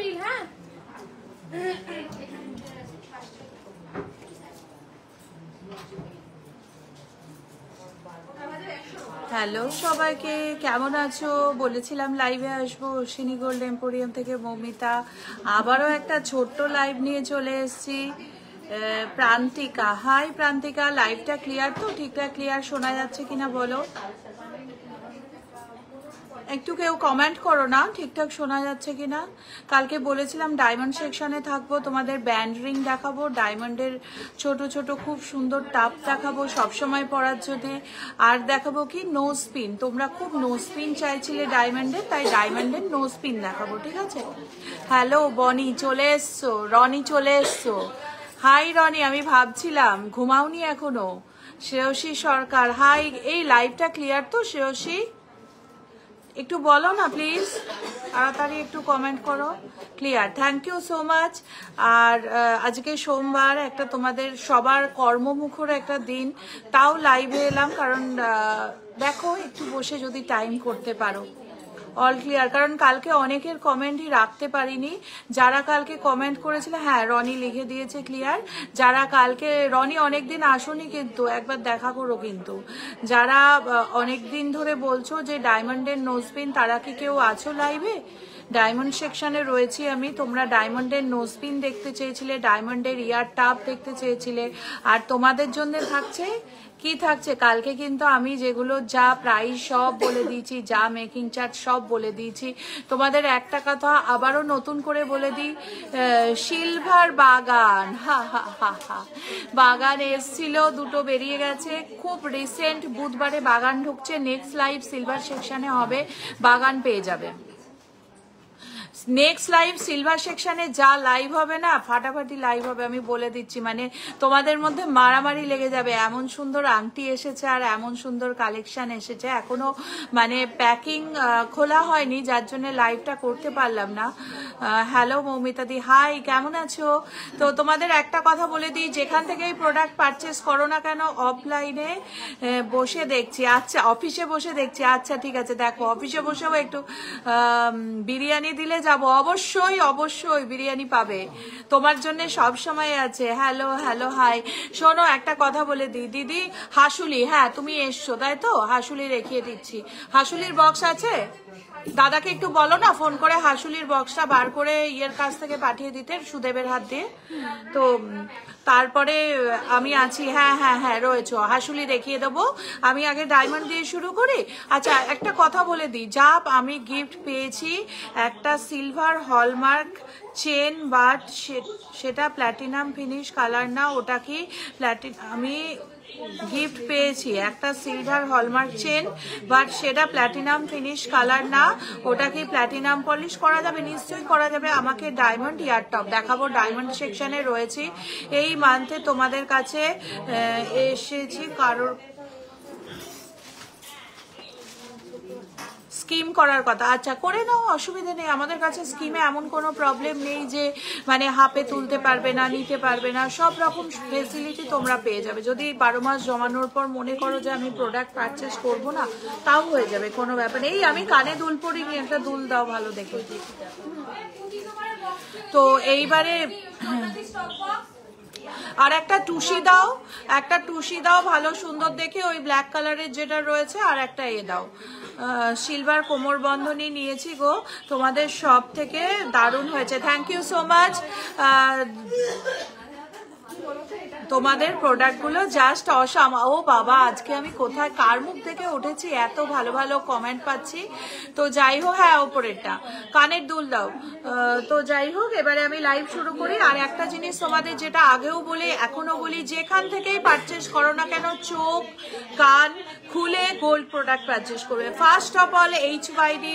বিল। হ্যাঁ, হ্যালো সবাইকে, কেমন আছো? বলেছিলাম লাইভে আসবো, অশ্বিনী গোল্ড এম্পোরিয়াম থেকে মৌমিতা। আবারও একটা ছোট্ট লাইভ নিয়ে চলে এসেছি। প্রান্তিকা, হাই প্রান্তিকা, লাইভটা ক্লিয়ার তো? ঠিকঠাক ক্লিয়ার শোনা যাচ্ছে কিনা বলো? একটু কেউ কমেন্ট করো না ঠিকঠাক শোনা যাচ্ছে কিনা। কালকে বলেছিলাম ডায়মন্ড সেকশনে থাকবো, তোমাদের ব্যান্ড রিং দেখাবো, ডায়মন্ডের ছোট ছোট খুব সুন্দর টাপ দেখাবো সবসময় পরার জন্যে। আর দেখাবো কি নোজ পিন, তোমরা খুব নোজ পিন চাইছিলে ডায়মন্ডের, তাই ডায়মন্ডের নোজ পিন দেখাবো, ঠিক আছে? হ্যালো বনি চলে এসছো, রনি চলে এসছো। হাই রনি, আমি ভাবছিলাম ঘুমাওনি এখনো। শ্রেয়সী সরকার হাই, এই লাইভটা ক্লিয়ার তো শ্রেয়সী? একটু বলো না প্লিজ, তাড়াতাড়ি একটু কমেন্ট করো। Clear, thank you so much. আর আজকে সোমবার, একটা তোমাদের সবার কর্মমুখর একটা দিন, তাও লাইভে এলাম, কারণ দেখো একটু বসে যদি টাইম করতে পারো। অল ক্লিয়ার, কারণ কালকে অনেকের কমেন্টই রাখতে পারিনি। যারা কালকে কমেন্ট করেছিল, হ্যাঁ রনি লিখে দিয়েছে ক্লিয়ার। যারা কালকে, রনি অনেকদিন আসোনি কিন্তু, একবার দেখা করো কিন্তু। যারা অনেকদিন ধরে বলছো যে ডায়মন্ডের নোজপিন, তারা কি কেউ আছো লাইভে? ডায়মন্ড সেকশনে রয়েছি আমি, তোমরা ডায়মন্ডের নোজপিন দেখতে চেয়েছিলে, ডায়মন্ডের ইয়ার টাপ দেখতে চেয়েছিলে। আর তোমাদের জন্য থাকছে কি থাকছে কালকে, কিন্তু আমি যেগুলো যা প্রাইস সব বলে দিয়েছি, যা মেকিং চার্জ সব বলে দিয়েছি। তোমাদের একটা কথা আবারও নতুন করে বলে দিই, সিলভার বাগান, হা হা হা হা, বাগান এসছিল, দুটো বেরিয়ে গেছে, খুব রিসেন্ট বুধবারে বাগান ঢুকছে। নেক্সট লাইভ সিলভার সেকশনে হবে, বাগান পেয়ে যাবে। নেক্সট লাইভ সিলভার সেকশনে যা লাইভ হবে না, ফাটাফাটি লাইভ হবে, আমি বলে দিচ্ছি। মানে তোমাদের মধ্যে মারামারি লেগে যাবে, এমন সুন্দর আংটি এসেছে আর এমন সুন্দর কালেকশন এসেছে। এখনো মানে প্যাকিং খোলা হয়নি, যার জন্য লাইভটা করতে পারলাম না। হ্যালো মৌমিতা দি, হাই, কেমন আছো? তো তোমাদের একটা কথা বলে দিই, যেখান থেকে এই প্রোডাক্ট পারচেস করো না কেন, অফলাইনে বসে দেখছি, আচ্ছা অফিসে বসে দেখছি, আচ্ছা ঠিক আছে, দেখো অফিসে বসেও একটু বিরিয়ানি দিলে যাবো, অবশ্যই অবশ্যই বিরিয়ানি পাবে, তোমার জন্য সব সময় আছে। হ্যালো হ্যালো হাই, শোনো একটা কথা বলে দিই দিদি, হাসুলি, হ্যাঁ তুমি এসছো তাই তো, হাসুলি রেখিয়ে দিচ্ছি। হাসুলির বক্স আছে? দাদাকে একটু বলো না ফোন করে হাসুলির বক্সটা বার করে ইয়ের কাছ থেকে পাঠিয়ে দিতে, সুদেবের হাত দিয়ে। তো তারপরে আমি আছি, হ্যাঁ হ্যাঁ হ্যাঁ রয়েছে, হাসুলি দেখিয়ে দেবো। আমি আগে ডায়মন্ড দিয়ে শুরু করি। আচ্ছা একটা কথা বলে দিই, যা আমি গিফট পেয়েছি, একটা সিলভার হলমার্ক চেন, বাট সেটা প্ল্যাটিনাম ফিনিশ কালার না, ওটা কি আমি গিফট পেয়েছি একটা সিলভার হলমার্ক চেন, বাট সেটা প্ল্যাটিনাম ফিনিশ কালার না, ওটা কি প্ল্যাটিনাম পলিশ করা যাবে? নিশ্চয়ই করা যাবে। আমাকে ডায়মন্ড ইয়ার টপ দেখাবো, ডায়মন্ড সেকশনে রয়েছি। এই মান্থে তোমাদের কাছে এসেছি, কারোর স্কিম করার কথা, আচ্ছা করে নাও, অসুবিধা নেই। আমাদের কাছে স্কিমে এমন কোনো প্রবলেম নেই যে মানে হাফে তুলতে পারবে না, নিতে পারবে না, সব রকম ফেসিলিটি তোমরা পেয়ে যাবে। যদি 12 মাস জমানোর পর মনে করো যে আমি প্রোডাক্ট পারচেস করবো না, তাও হয়ে যাবে, কোনো ব্যাপার নেই। আমি কানে দুল পরিনি, একটা দুল দাও ভালো দেখে। তো এইবারে আর একটা টুসি দাও, একটা টুসি দাও ভালো সুন্দর দেখে, ওই ব্ল্যাক কালারের যেটা রয়েছে, আর একটা এ দাও। সিলভার কোমর বন্ধনী নিয়েছি গো, তোমাদের সব থেকে দারুণ হয়েছে, থ্যাংক ইউ সো মাচ। তোমাদের প্রোডাক্টগুলো জাস্ট অসাম। ও বাবা, আজকে আমি কোথায় কার মুখ থেকে উঠেছি, এত ভালো ভালো কমেন্ট পাচ্ছি। তো যাই হোক, হ্যাঁ ওপরেরটা কানের দুল দাও। তো যাই হোক, এবারে আমি লাইভ শুরু করি। আর একটা জিনিস তোমাদের যেটা আগেও বলি এখনো বলি, যেখান থেকেই পারচেস করো না কেন, চোখ কান খুলে গোল্ড প্রোডাক্ট পারচেস করবে। First of all HYD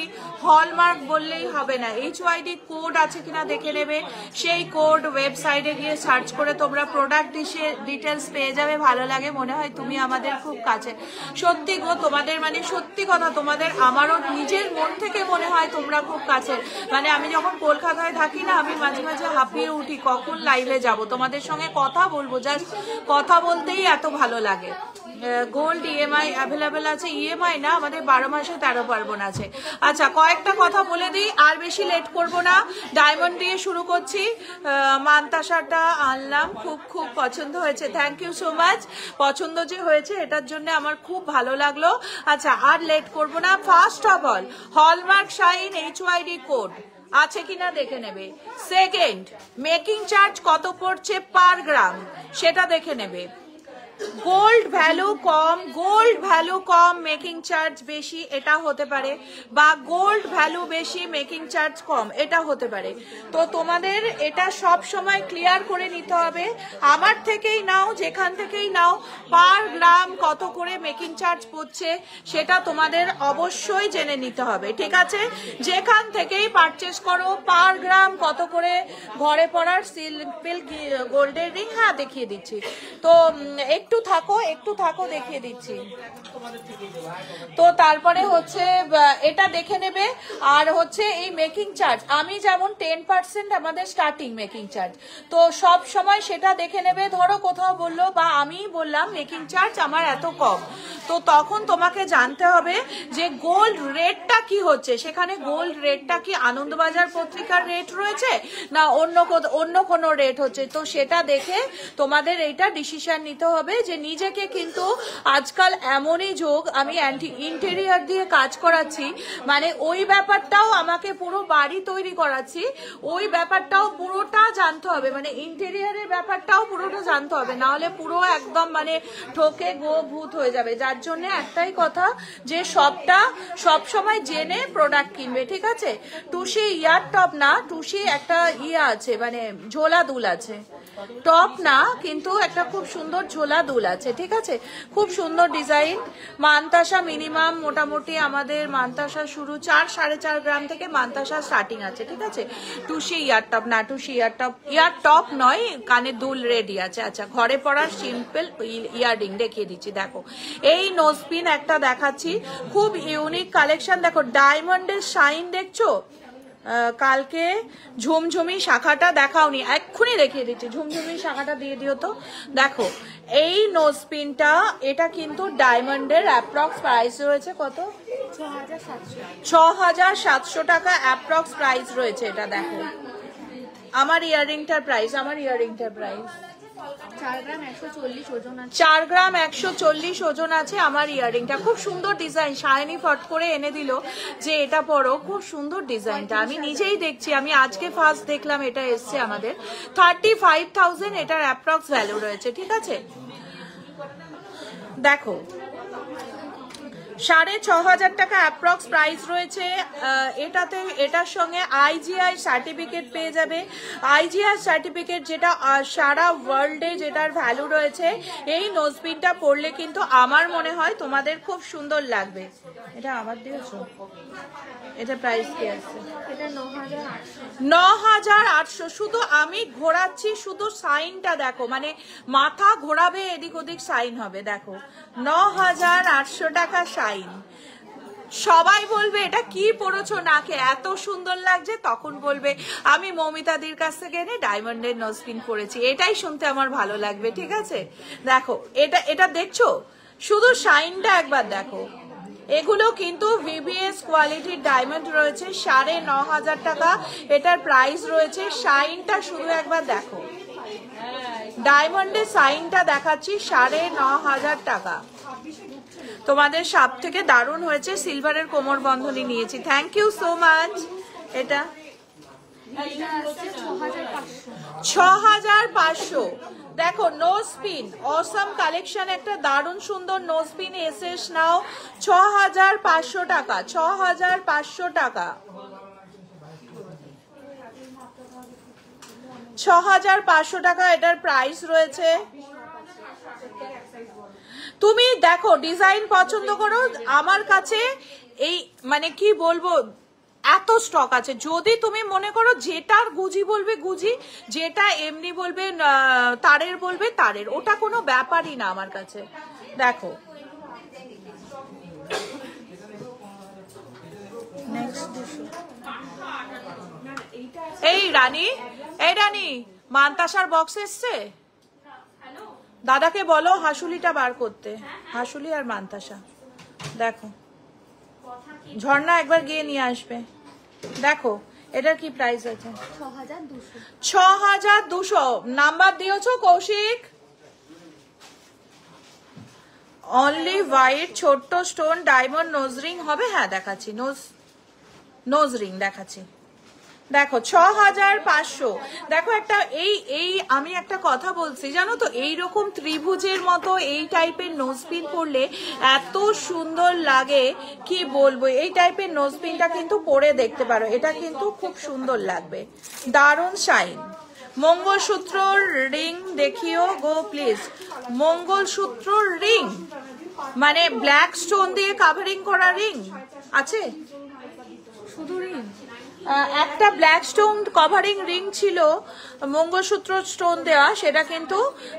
hallmark বললেই হবে না, HYD কোড আছে কিনা দেখে নেবে। সেই কোড ওয়েবসাইটে গিয়ে সার্চ করে তোমরা প্রোডাক্ট ডিসে ডিটেলস পেয়ে যাবে, ভালো লাগে, মনে হয় তুমি আমাদের খুব কাছে। সত্যি গো, তোমাদের মানে সত্যি কথা, তোমাদের আমারও নিজের মন থেকে মনে হয় তোমরা খুব কাছে। মানে আমি যখন কলকাতায় থাকি না, আমি মাঝে মাঝে হাঁপিয়ে উঠি কখন লাইভে যাব, তোমাদের সঙ্গে কথা বলবো, জাস্ট কথা বলতেই এত ভালো লাগে। গোল্ড ইএমআই অ্যাভেলেবেল আছে, ইএমআই না, আমাদের 12 মাসে 13 পার্বণ আছে। আচ্ছা, কয়েকটা কথা বলে দিই, আর বেশি লেট করব না, ডায়মন্ড দিয়ে শুরু করছি। মান্তাসাটা আনলাম, খুব খুব পছন্দ হয়েছে, থ্যাংক ইউ সো মাচ। পছন্দ যে হয়েছে এটার জন্য আমার খুব ভালো লাগলো। আচ্ছা, আর লেট করব না। First of all, hallmark shine HYD code আছে কিনা দেখে নেবে। সেকেন্ড, মেকিং চার্জ কত পড়ছে পার গ্রাম সেটা দেখে নেবে। গোল্ড ভ্যালু কম মেকিং চার্জ বেশি, এটা হতে পারে, বা গোল্ড ভ্যালু বেশি মেকিং চার্জ কম, এটা হতে পারে। তো তোমাদের এটা সব সময় ক্লিয়ার করে নিতে হবে। আমার থেকেই নাও, যেখান থেকেই নাও, পার গ্রাম কত করে মেকিং চার্জ পড়ছে সেটা তোমাদের অবশ্যই জেনে নিতে হবে, ঠিক আছে? যেখান থেকেই পারচেস করো, পার গ্রাম কত করে ঘরে পড়ার সিম্পল গোল্ডের রিং, হ্যাঁ দেখিয়ে দিচ্ছি। তো একটু থাকো দেখিয়ে দিচ্ছি। তো তারপরে হচ্ছে এটা দেখে নেবে। আর হচ্ছে এই মেকিং চার্জ, আমি যেমন 10% আমাদের স্টার্টিং মেকিং চার্জ, তো সব সময় সেটা দেখে নেবে। ধরো কোথাও বললো বা আমি বললাম মেকিং চার্জ আমার এত কম, তো তখন তোমাকে জানতে হবে যে গোল্ড রেটটা কি হচ্ছে, সেখানে গোল্ড রেটটা কি আনন্দবাজার পত্রিকার রেট রয়েছে না অন্য কোনো রেট হচ্ছে। তো সেটা দেখে তোমাদের এইটা ডিসিশন নিতে হবে যে নিজেকে, কিন্তু আজকাল এমনই যোগ, আমি ইন্টেরিয়ার দিয়ে কাজ করাচ্ছি, মানে ওই ব্যাপারটাও আমাকে পুরো বাড়ি তৈরি করাচ্ছি, ওই ব্যাপারটাও পুরোটা জানতে হবে, মানে ইন্টেরিয়ারের ব্যাপারটাও পুরোটা জানতে হবে, না হলে পুরো একদম মানে ঠকে গো ভূত হয়ে যাবে। যার জন্য একটাই কথা যে সব সময় জেনে প্রোডাক্ট কিনবে, ঠিক আছে? টুসি ইয়ার টপ না, টুসি একটা আছে, মানে ঝোলা দুল আছে, টপ না কিন্তু একটা খুব সুন্দর ঝোলা দুল আছে, ঠিক আছে? খুব সুন্দর ডিজাইন। মান্তাসা মিনিমাম মোটামুটি আমাদের মান্তাসা শুরু 4-4.5 গ্রাম থেকে মান্তাসা স্টার্টিং আছে, ঠিক আছে? টুসি ইয়ার টপ না, টুসি ইয়ার টপ নয়, কানে দুল রেডি আছে। আচ্ছা, ঘরে পড়ার সিম্পল ইয়াররিং দেখিয়ে দিচ্ছি, দেখো এই নোজপিন একটা দেখাচ্ছি, খুব ইউনিক কালেকশন। দেখো ডায়মন্ডের শাইন দেখছো, কালকে ঝুমঝুমি শাখাটা দেখাওনি, এক্ষুনি দেখিয়ে দিচ্ছি, ঝুমঝুমি শাখাটা দিয়ে দিও তো। দেখো এই নোজপিনটা, এটা কিন্তু ডায়মন্ডের অ্যাপ্রক্স প্রাইস রয়েছে কত, 6,700 টাকা অ্যাপ্রক্স প্রাইস রয়েছে এটা। দেখো আমার ইয়াররিংটার প্রাইস 4 গ্রাম 140 ওজন আছে আমার ইয়াররিংটা। খুব সুন্দর ডিজাইন, শাইনি ফট করে এনে দিল যে এটা পরো, খুব সুন্দর ডিজাইনটা, আমি নিজেই দেখছি, আমি আজকে ফার্স্ট দেখলাম এটা এসছে আমাদের। 35,000 এটার অ্যাপ্রক্স ভ্যালু রয়েছে, ঠিক আছে? দেখো 6,500 টাকা অ্যাপ্রক্স প্রাইস রয়েছে এটাতে। এটার সঙ্গে IGI সার্টিফিকেট পেয়ে যাবে, IGI সার্টিফিকেট যেটা সারা ওয়ার্ল্ডে যেটার ভ্যালু রয়েছে। এই নোজপিনটা পরলে কিন্তু আমার মনে হয় তোমাদের খুব সুন্দর লাগবে। এটা আবার দিয়েছো, এটা প্রাইস কি আছে? এটা 9,800। শুধু আমি ঘোরাচ্ছি, শুধু সাইনটা দেখো, মানে মাথা ঘোরাবে এদিক ওদিক সাইন হবে। দেখো 9,800 টাকা সাইন। সবাই বলবে এটা কি পরেছো নাকে, এত সুন্দর লাগছে, তখন বলবে আমি মৌমিতাদির কাছ থেকে এনে ডায়মন্ডের নোজপিন পরেছি, এটাই শুনতে আমার ভালো লাগবে, ঠিক আছে? দেখো এটা দেখছো, শুধু শাইনটা একবার দেখো। এগুলো কিন্তু VBS কোয়ালিটির ডায়মন্ড রয়েছে, 9,500 টাকা এটার প্রাইস রয়েছে। শাইনটা শুধু একবার দেখো, ডায়মন্ডের সাইনটা দেখাচ্ছি, 9,500 টাকা। তোমাদের সব থেকে দারুণ হয়েছে, সিলভারের কোমর বন্ধনী নিয়েছি, থ্যাংক ইউ সো মাচ। এটা 6,500। দেখো নোজপিন অসম কালেকশন, একটা দারুণ সুন্দর নোজপিন এসএস নাও, 6,500 টাকা, 6,500 টাকা, 6,500 টাকা এটার প্রাইস রয়েছে। তুমি দেখো ডিজাইন পছন্দ করো, আমার কাছে এই মানে কি বলবো, এত স্টক আছে। যদি তুমি মনে করো যেটার গুজি বলবে গুজি, যেটা এমনি বলবে তারের বলবে তারের, ওটা কোনো ব্যাপারই না আমার কাছে। দেখো এই রানী, এই রানী, মান্তাসার বক্স এসছে, দাদাকে বলো হাসুলিটা বার করতে, হাসুলি আর মান্তাসা। দেখো ঝর্ণা একবার গিয়ে নিয়ে আসবে। দেখো এটার কি প্রাইস আছে? 6200। নাম্বার দিয়েছো কৌশিক? অনলি হোয়াইট ছোট্ট স্টোন ডায়মন্ড নোজ রিং হবে। হ্যাঁ দেখাচ্ছি, নোজ রিং দেখাচ্ছি। দেখো 6500। দেখো একটা এই আমি একটা কথা বলছি জানো তো, এইরকম ত্রিভুজের মতো এই টাইপের নোজপিন পরলে এত সুন্দর লাগে কি বলবো। এই টাইপের নোজপিনটা কিন্তু পরে দেখতে পারো, এটা কিন্তু খুব সুন্দর লাগবে, দারুণ শাইন। মঙ্গলসূত্র রিং দেখিও গো প্লিজ। মঙ্গলসূত্র রিং মানে ব্ল্যাক স্টোন দিয়ে কাভারিং করা রিং আছে, শুধু রিং। একটা ব্ল্যাক স্টোন কভারিং রিং ছিল মঙ্গলসূত্র স্টোন দেওয়া, সেটা কিন্তু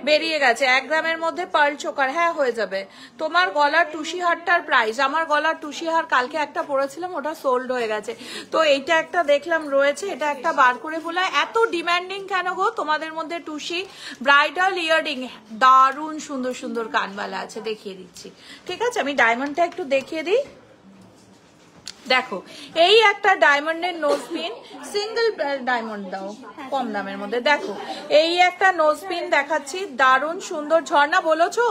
বেরিয়ে গেছে। 1 গ্রামের মধ্যে পার্ল চোকার। হ্যাঁ হয়ে যাবে। তোমার গলার টুসি হারটার প্রাইস, আমার গলার টুসি হার কালকে একটা পরেছিলাম, ওটা সোল্ড হয়ে গেছে। তো এইটা একটা দেখলাম রয়েছে, এটা একটা বার করে বললাম। এত ডিম্যান্ডিং কেন গো তোমাদের মধ্যে টুসি? ব্রাইডাল ইয়াররিং দারুণ সুন্দর সুন্দর কানবালা আছে, দেখিয়ে দিচ্ছি। ঠিক আছে, আমি ডায়মন্ডটা একটু দেখিয়ে দিই। দেখো এই একটা ডায়মন্ডের নোজপিন, সিঙ্গেল ডায়মন্ড দাও কম দামের মধ্যে। দেখো এই একটা নোজপিন দেখাচ্ছি, দারুণ সুন্দর। ঝর্ণা বলেছো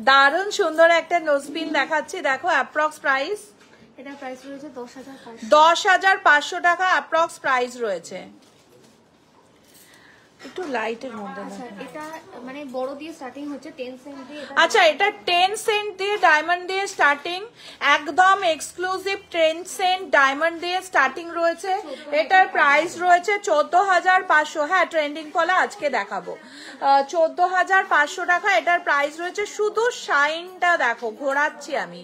দারুণ সুন্দর একটা নোজপিন দেখাচ্ছি। দেখো অ্যাপ্রক্স প্রাইস, এটা প্রাইস রয়েছে 10,500 টাকা অ্যাপ্রক্স প্রাইস রয়েছে। একটু লাইটের মধ্যে। এটা মানে বড় দিয়ে স্টার্টিং হচ্ছে 10 সেন্ট দিয়ে। আচ্ছা এটা 10 সেন্ট দিয়ে ডায়মন্ড দিয়ে স্টার্টিং, একদম এক্সক্লুসিভ 10 সেন্ট ডায়মন্ড দিয়ে স্টার্টিং রয়েছে। এটার প্রাইস রয়েছে 14,500। হ্যাঁ ট্রেন্ডিং ফলা আজকে দেখাবো। 14,500 টাকা এটার প্রাইস রয়েছে। শুধু শাইনটা দেখো, ঘোরাচ্ছি আমি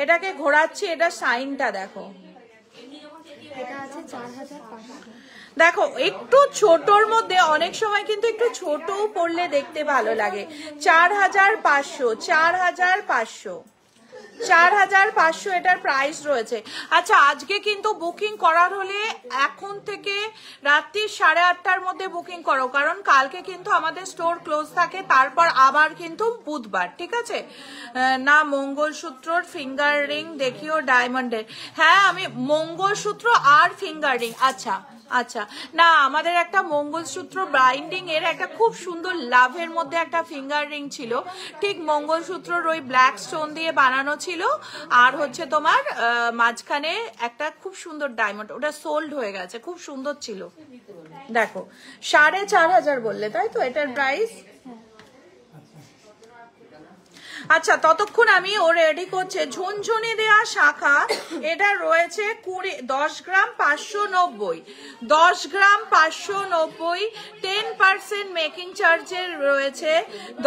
এটাকে, ঘোরাচ্ছি, এটা শাইনটা দেখো। এটা আছে 4,500। দেখো একটু ছোটর মধ্যে অনেক সময় কিন্তু একটু ছোট পড়লে দেখতে ভালো লাগে। 4,500, 4,500, 4,500 এটার প্রাইস রয়েছে। আচ্ছা আজকে কিন্তু বুকিং করার হলে এখন থেকে রাত্রি 8:30টার মধ্যে বুকিং করো, কারণ কালকে কিন্তু আমাদের স্টোর ক্লোজ থাকে, তারপর আবার কিন্তু বুধবার। ঠিক আছে না? মঙ্গলসূত্রর ফিঙ্গার রিং দেখিও ডায়মন্ডের। হ্যাঁ আমি মঙ্গলসূত্র আর ফিঙ্গার রিং। আচ্ছা আচ্ছা না, আমাদের একটা মঙ্গলসূত্র বাইন্ডিং এর একটা খুব সুন্দর লাভের মধ্যে একটা ফিঙ্গার রিং ছিল, ঠিক মঙ্গলসূত্রর ওই ব্ল্যাক স্টোন দিয়ে বানানো ছিল, আর হচ্ছে তোমার মাঝখানে একটা খুব সুন্দর ডায়মন্ড, ওটা সোল্ড হয়ে গেছে, খুব সুন্দর ছিল। দেখো 4,500 বললে তাই তো এটার প্রাইস? আচ্ছা ততক্ষণ আমি ও রেডি করছে। ঝুনঝুনি দেয়া শাখা, এটা রয়েছে 10 গ্রাম 590, 10 গ্রাম 590, 10% মেকিং চার্জের রয়েছে,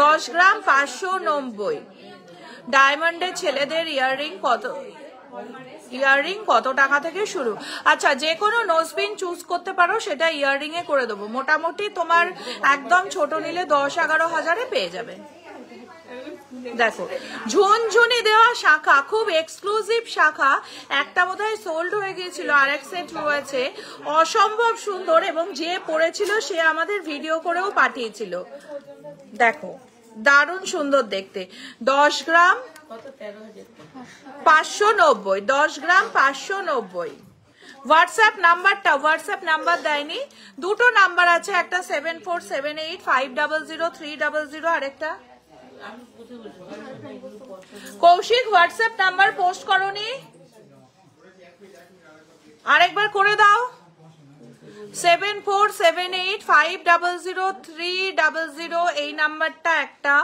10 গ্রাম 590। ডায়মন্ডের ছেলেদের ইয়াররিং কত টাকা থেকে শুরু? আচ্ছা যে কোনো নোজপিন চুজ করতে পারো, সেটা ইয়াররিং এ করে দেবো। মোটামুটি তোমার একদম ছোট নিলে 10-11 হাজারে পেয়ে যাবে। দেখো ঝুনঝুনি দেওয়া শাখা, খুব এক্সক্লুসিভ শাখা, একটা বোধহয় সোল্ড হয়ে গিয়েছিল, আরেক সেট রয়েছে, অসম্ভব সুন্দর, এবং যে পড়েছিল সে আমাদের ভিডিও করেও পাঠিয়েছিল। দেখো দারুণ সুন্দর দেখতে। 10 গ্রাম 590, 10 গ্রাম 590। হোয়াটসঅ্যাপ নাম্বার দেয়নি, দুটো নাম্বার আছে, একটা 7478500300, আরেকটা কৌশিক হোয়াটসঅ্যাপ নাম্বার পোস্ট করনি, আরেকবার করে দাও। 7478500300 এই নাম্বারটা একটা,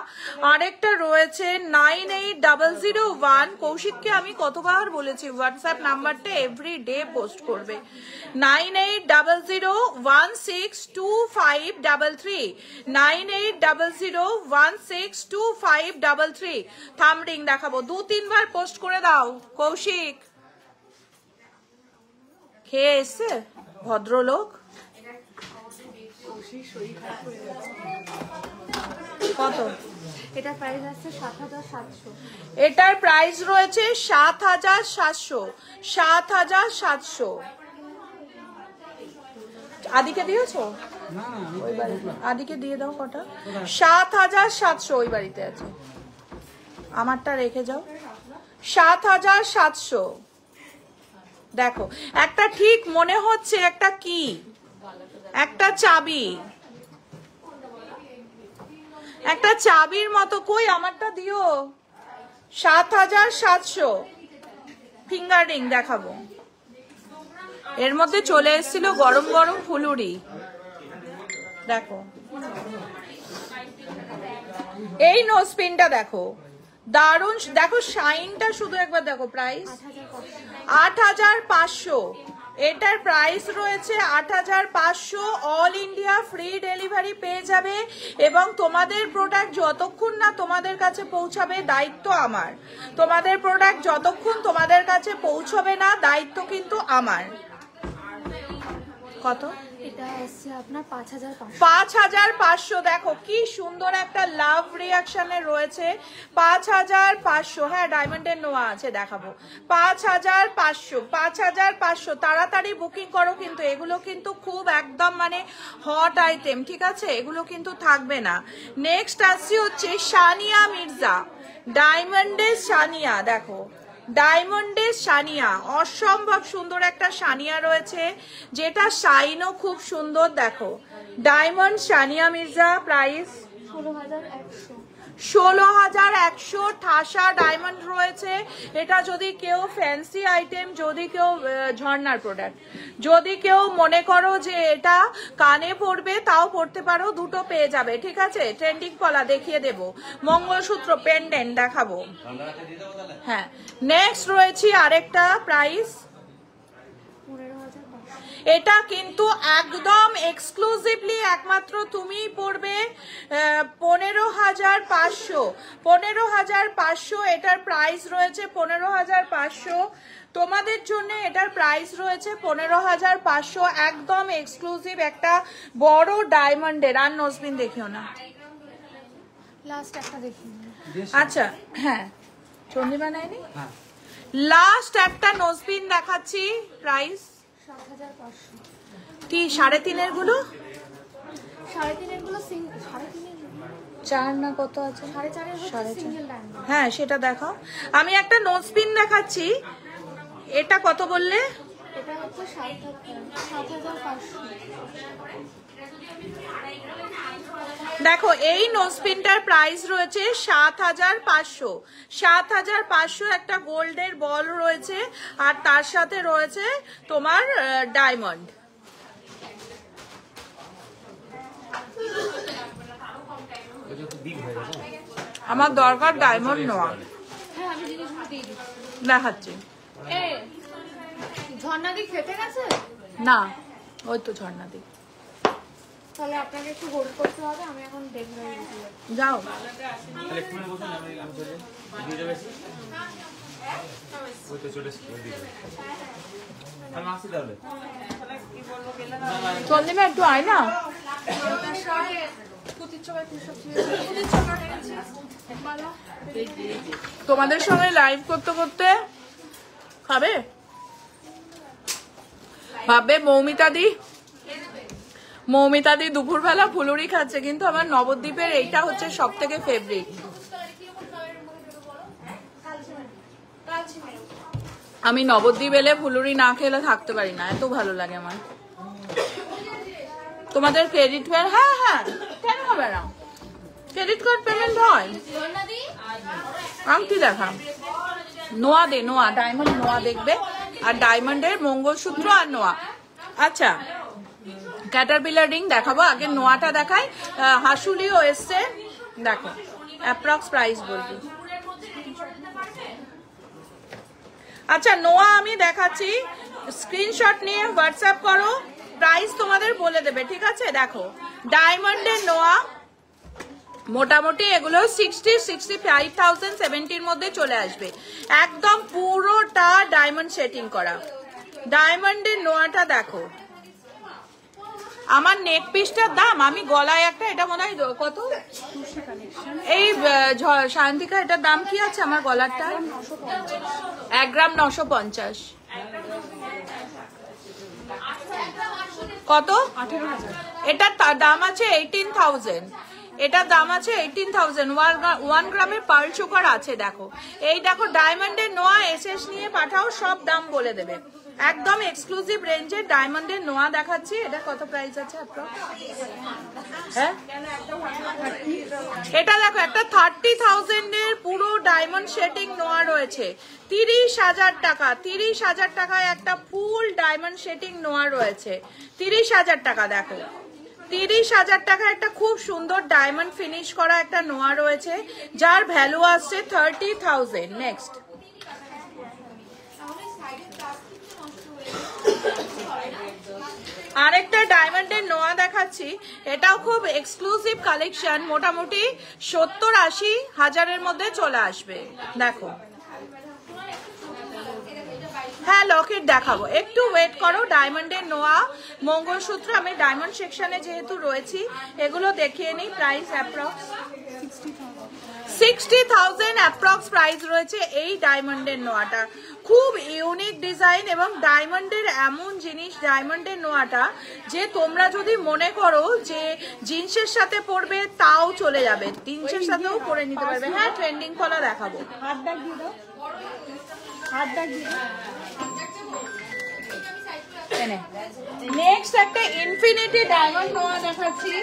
আরেকটা রয়েছে 98001। কৌশিককে আমি কতবার বলেছি হোয়াটসঅ্যাপ নাম্বারটা এভরিডে পোস্ট করবে। 9800162533, 9800162533। থামরিং দেখাবো, 2-3 বার পোস্ট করে দাও কৌশিক। খেয়ে এসছে ভদ্রলোক। কত এটা প্রাইস আছে ৭৭০০। এটার প্রাইস রয়েছে ৭৭০০। ৭৭০০। আদিকে দিয়েছো? ওই বাড়ি আদিকে দিয়ে দাও কটা। ৭৭০০ ওই বাড়িতে আছে, আমারটা রেখে যাও। ৭৭০০। দেখো একটা ঠিক মনে হচ্ছে একটা কি, একটা চাবি, একটা চাবির মতো। কই আমারটা দিও। ৭৭০০ ফিঙ্গার রিং দেখাবো। এর মধ্যে চলে এসেছিল গরম গরম ফুলুরি। দেখো এই নোজপিনটা দেখো, দারুণ। দেখো শাইনটা শুধু একবার দেখো। প্রাইস ৮৫০০। এটার প্রাইস রয়েছে ৮৫০০। অল ইন্ডিয়া ফ্রি ডেলিভারি পেয়ে যাবে এবং তোমাদের প্রোডাক্ট যতক্ষণ না তোমাদের কাছে পৌঁছাবে দায়িত্ব আমার। তোমাদের প্রোডাক্ট যতক্ষণ তোমাদের কাছে পৌঁছবে না দায়িত্ব কিন্তু আমার। কত? এটা আছে আপনার ৫৫০০। ৫৫০০। দেখো কি সুন্দর একটা লাভ রিয়াকশনে রয়েছে। ৫৫০০। হ্যাঁ ডায়মন্ডের নোয়া আছে, দেখাবো। ৫৫০০। ৫৫০০ তাড়াতাড়ি বুকিং করো, কিন্তু এগুলো কিন্তু খুব একদম মানে হট আইটেম, ঠিক আছে? এগুলো কিন্তু থাকবে না। নেক্সট আসছি হচ্ছে সানিয়া মির্জা, ডায়মন্ডের সানিয়া। দেখো ডায়মন্ডের সানিয়া, অসম্ভব সুন্দর একটা সানিয়া রয়েছে, যেটা শাইনও খুব সুন্দর। দেখো ডায়মন্ড সানিয়া মির্জা, প্রাইস ১৬১০০। ১৬১০০ ঠাসা ডায়মন্ড রয়েছে। এটা যদি কেউ ফ্যান্সি আইটেম, যদি কেউ ঝর্ণার প্রোডাক্ট, যদি কেউ মনে করো যে এটা কানে পরবে তাও পরতে পারো, দুটো পেয়ে যাবে, ঠিক আছে? ট্রেন্ডিং পলা দেখিয়ে দেব, মঙ্গলসূত্র পেন্ডেন্ট দেখাবো। হ্যাঁ নেক্সট রয়েছে আরেকটা, প্রাইস ১৫,৫০০। এটা কিন্তু একদম এক্সক্লুসিভলি একমাত্র তুমিই পড়বে। ১৫,৫০০। ১৫,৫০০ এটার প্রাইস রয়েছে। ১৫,৫০০ তোমাদের জন্য এটার প্রাইস রয়েছে ১৫,৫০০। একদম এক্সক্লুসিভ একটা বড় ডায়মন্ডের। আর নোজবিন দেখিও না, লাস্ট একটা দেখি। আচ্ছা হ্যাঁ চন্দ্রিমা নেয়নি। লাস্ট একটা নোজবিন দেখাচ্ছি, প্রাইস ৭৫০০। কি ৩.৫ গুলো? ৩.৫ গুলো ৩.৫ 4 না কত আছে? ৪.৫ হচ্ছে সিঙ্গেল ডায়মন্ড। হ্যাঁ সেটা দেখাও। আমি একটা নোজপিন দেখাচ্ছি, এটা কত বললে? এটা হচ্ছে ৭৫০০। দেখো এই নোজপিনটার প্রাইস রয়েছে ৭৫০০। ৭৫০০ একটা গোল্ডের বল রয়েছে, আর তার সাথে রয়েছে তোমার ডায়মন্ড। আমার দরকার ডায়মন্ড নেওয়া। হ্যাঁ আমি জিনিসগুলো দিয়ে দিচ্ছি। দেখাচ্ছি। এ ঝর্ণাদি খেতে গেছে? না ওই তো ঝর্ণা দি। তাহলে আপনাকে একটু হোল্ড করতে হবে, আমি এখন দেখবো। যাও চন্দ্রিমা একটু আয় না। তোমাদের সঙ্গে লাইভ করতে করতে খাবে, ভাববে মৌমিতা দি দুপুরবেলা ফুলুরি খাচ্ছে, কিন্তু আমার নবদ্বীপের এইটা হচ্ছে সব থেকে ফেভারিট। আমি নবদ্বীপ এলে ফুলুরি না খেলে থাকতে পারি না, এত ভালো লাগে আমার। তোমাদের ক্রেডিট কার্ড? হ্যাঁ হ্যাঁ কেন হবে না, ক্রেডিট কার্ড পেমেন্ট হয়। আংটি দেখা, নোয়া দে, নোয়া ডায়মন্ড নোয়া দেখবে, আর ডায়মন্ডের মঙ্গলসূত্র আর নোয়া। আচ্ছা ক্যাটারপিলার রিং দেখাবো, আগে নোয়াটা দেখাই। হাসুলিও এসছে, দেখো অ্যাপ্রক্স প্রাইস বলবি। আচ্ছা নোয়া আমি দেখাচ্ছি, স্ক্রিনশট নিয়ে হোয়াটসঅ্যাপ করো, প্রাইস তোমাদের বলে দেবে, ঠিক আছে? দেখো ডায়মন্ডের নোয়া মোটামুটি এগুলো 60-65,000 70-র মধ্যে চলে আসবে, একদম পুরোটা ডায়মন্ড সেটিং করা। ডায়মন্ডের নোয়াটা দেখো, আমার নেক পিসটার দাম, আমি গলায় একটা, এটা মনে হয় কত এই শান্তিকা, এটার দাম কি আছে আমার গলারটা? 1 গ্রাম 950। কত? এটার দাম আছে 18,000। এটার দাম আছে 18,000। 1 গ্রামের পার্ল চোকার আছে। দেখো এই দেখো ডায়মন্ডের নোয়া, এসএস নিয়ে পাঠাও, সব দাম বলে দেবে। একদম এক্সক্লুসিভ রেঞ্জের ডায়মন্ডের নোয়া দেখাচ্ছি। এটা কত প্রাইস আছে আপনার? হ্যাঁ এটা দেখো একটা 30,000 এর পুরো ডায়মন্ড শেডিং নোয়া রয়েছে, 30,000 টাকা। 30,000 টাকায় একটা ফুল ডায়মন্ড শেডিং নোয়া রয়েছে, 30,000 টাকা। দেখো 30,000 টাকা একটা খুব সুন্দর ডায়মন্ড ফিনিশ করা একটা নোয়া রয়েছে, যার ভ্যালু আসছে 30,000। নেক্সট আরেকটা ডায়মন্ডের নোয়া দেখাচ্ছি, এটাও খুব এক্সক্লুসিভ কালেকশন, মোটামুটি 70-80 হাজারের মধ্যে চলে আসবে। দেখো হ্যাঁ লকেট দেখাবো, একটু ওয়েট করো। ডায়মন্ডের নোয়া, মঙ্গলসূত্র, আমি ডায়মন্ড সেকশনে যেহেতু রয়েছি এগুলো দেখিয়ে নিই। প্রাইস অ্যাপ্রক্স 60,000 অ্যাপ্রক্স প্রাইস রয়েছে এই ডায়মন্ডের নোয়াটা। খুব ইউনিক ডিজাইন এবং ডায়মন্ডের এমন জিনিস, ডায়মন্ডের নোয়াটা যে তোমরা যদি মনে করো যে জিন্সের সাথে পরবে তাও চলে যাবে, জিন্সের সাথেও পরে নিতে পারবে। হ্যাঁ ট্রেন্ডিং কলা দেখাবো। নেক্সট একটা ইনফিনিটি ডায়মন্ড নোয়া দেখাচ্ছি।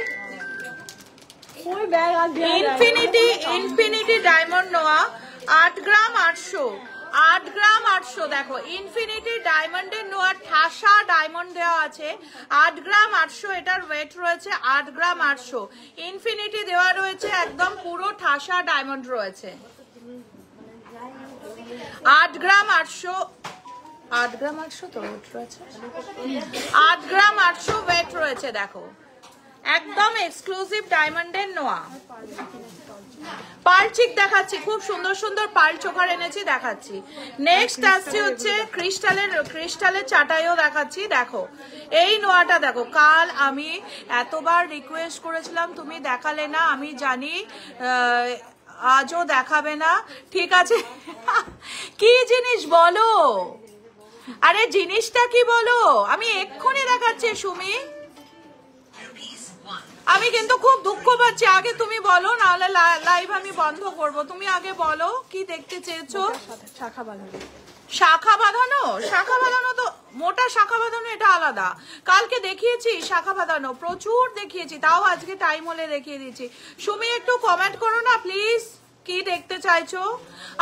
ইনফিনিটি ডায়মন্ড নোয়া 8 গ্রাম 800। 8 গ্রাম 800। দেখো ইনফিনিটি ডায়মন্ডের নোয়ার ঠাসা ডায়মন্ড দেওয়া আছে, 8 গ্রাম 800 এটার ওয়েট রয়েছে, 8 গ্রাম 800 ইনফিনিটি দেওয়া রয়েছে, একদম পুরো ঠাসা ডায়মন্ড রয়েছে। 8 গ্রাম 800, 8 গ্রাম 800 তো ওয়েট রয়েছে, 8 গ্রাম 800 ওয়েট রয়েছে। দেখো একদম এক্সক্লুসিভ ডায়মন্ডের নোয়া। পার্ল চিক দেখাচ্ছি, খুব সুন্দর সুন্দর পার্ল চোকার এনেছি দেখাচ্ছি। নেক্সট আসছে হচ্ছে ক্রিস্টালের চাটাইও দেখাচ্ছি। দেখো এই নোয়াটা দেখো, কাল আমি এতবার রিকোয়েস্ট করেছিলাম তুমি দেখালে না, আমি জানি আজও দেখাবে না, ঠিক আছে। কি জিনিস বলো, আরে জিনিসটা কি বলো, আমি এক্ষুনি দেখাচ্ছি সুমি। আমি কিন্তু খুব দুঃখ পাচ্ছি, আগে তুমি বলো, নাহলে লাইভ আমি বন্ধ করব। তুমি আগে বলো কি দেখতে চেয়েছো। শাখা বাঁধানো, শাখা বাঁধানো, শাখা বাঁধানো তো মোটা শাখা বাঁধানো, এটা আলাদা। কালকে দেখিয়েছি শাখা বাঁধানো, প্রচুর দেখিয়েছি, তাও আজকে টাইম হলে দেখিয়ে দিচ্ছি। সুমি একটু কমেন্ট করো না প্লিজ, কি দেখতে চাইছো।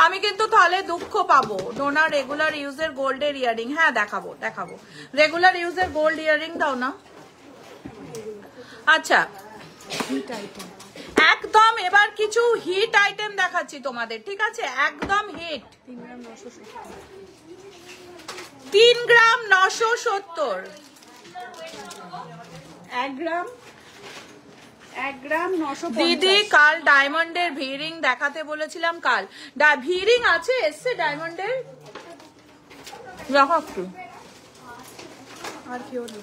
আমি কিন্তু তাহলে দুঃখ পাবো। ডোনা রেগুলার ইউজের গোল্ডের ইয়ারিং, হ্যাঁ দেখাবো দেখাবো। রেগুলার ইউজের গোল্ড ইয়ারিং দাও না। আচ্ছা একদম এবার কিছু হিট আইটেম দেখাচ্ছি তোমাদের, ঠিক আছে, একদম হিট। 3 গ্রাম 970। 1 গ্রাম 950। দিদি কাল ডায়মন্ডের ভিরিং দেখাতে বলেছিলাম, কাল ভিরিং আছে, এসছে ডায়মন্ডের। রাখো একটু। আর কি হলো,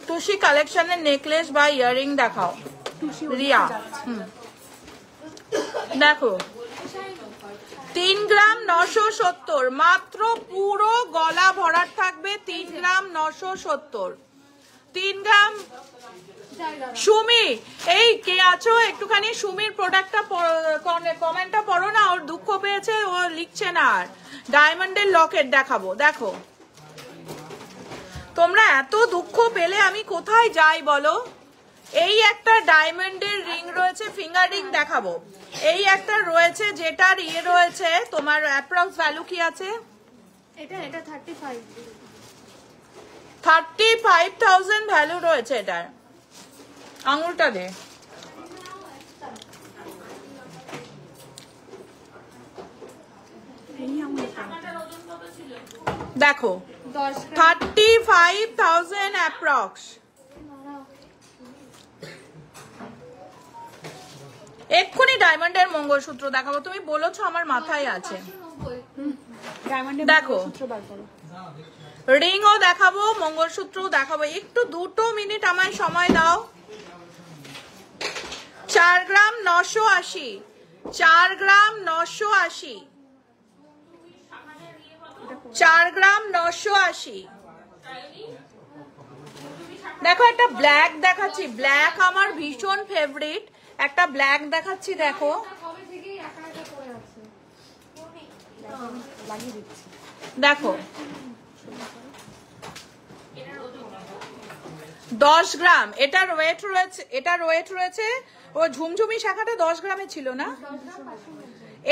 টুসি কালেকশনের নেকলেস বা ইয়ারিং দেখাও রিয়া। দেখো 3 গ্রাম 970 মাত্র, পুরো গলা ভরাট থাকবে, 3 গ্রাম 970। 3 গ্রাম। সুমি এই কে আছো, একটুখানি সুমির প্রোডাক্টটা কমেন্টটা পড়ো না, ওর দুঃখ পেয়েছে, ও লিখছে না আর। ডায়মন্ডের লকেট দেখাবো। দেখো তোমরা এত দুঃখ পেলে আমি কোথায় যাই বলো। এই একটা ডায়মন্ডের রিং রয়েছে, ফিঙ্গার রিং দেখাবো। এই একটা রয়েছে যেটার ইয়ে রয়েছে, তোমার অ্যাপ্রক্স ভ্যালু কি আছে? এটা 35,000 ভ্যালু রয়েছে এটার। আঙুলটা দে। দেখো 35,000 অ্যাপ্রক্স। এক্ষুনি ডায়মন্ডের মঙ্গলসূত্র দেখাবো, তুমি বলেছো আমার মাথায় আছে। দেখো রিংও দেখাবো, মঙ্গলসূত্রও দেখাবো। একটু 2 মিনিট আমায় সময় দাও। 4 গ্রাম 980, 4 গ্রাম 980, 4 গ্রাম 980। দেখো একটা ব্ল্যাক দেখাচ্ছি, ব্ল্যাক আমার ভীষণ ফেভারিট, একটা ব্ল্যাক দেখাচ্ছি। দেখো দেখো 10 গ্রাম এটার ওয়েট রয়েছে, এটার ওয়েট রয়েছে, ও ঝুমঝুমি শাখাটা 10 গ্রামে ছিল না,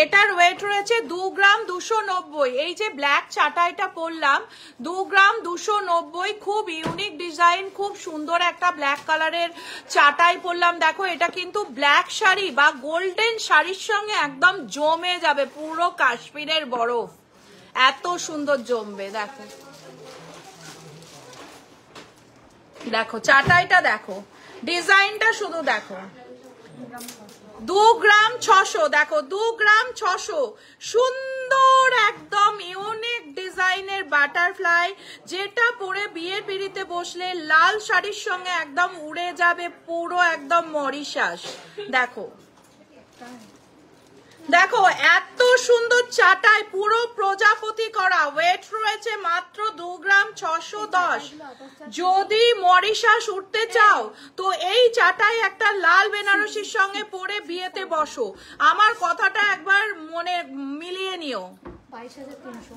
এটার ওয়েট রয়েছে 2 গ্রাম 290। এই যে ব্ল্যাক চাটাইটা পরলাম 2 গ্রাম 290, খুব ইউনিক ডিজাইন, খুব সুন্দর একটা ব্ল্যাক কালারের চাটাই পরলাম। দেখো এটা কিন্তু ব্ল্যাক শাড়ি বা গোল্ডেন শাড়ির সঙ্গে একদম জমে যাবে, পুরো কাশ্মীরের বরফ, এত সুন্দর জমবে। দেখো দেখো চাটাইটা দেখো, ডিজাইনটা শুধু দেখো। 2 গ্রাম 600, দেখো 2 গ্রাম 600, সুন্দর একদম ইউনিক ডিজাইনের বাটারফ্লাই, যেটা পরে বিয়ের পিড়িতে বসলে লাল শাড়ির সঙ্গে একদম উড়ে যাবে, পুরো একদম মরিশাস। দেখো দেখো এত সুন্দর চাটাই, পুরো প্রজাপতি করা, ওয়েট রয়েছে মাত্র 2 গ্রাম 610। যদি মরিশাস উঠতে চাও তো এই চাটাই একটা লাল বেনারসির সঙ্গে পরে বিয়েতে বসো। আমার কথাটা একবার মনে মিলিয়ে নিও। 22,300।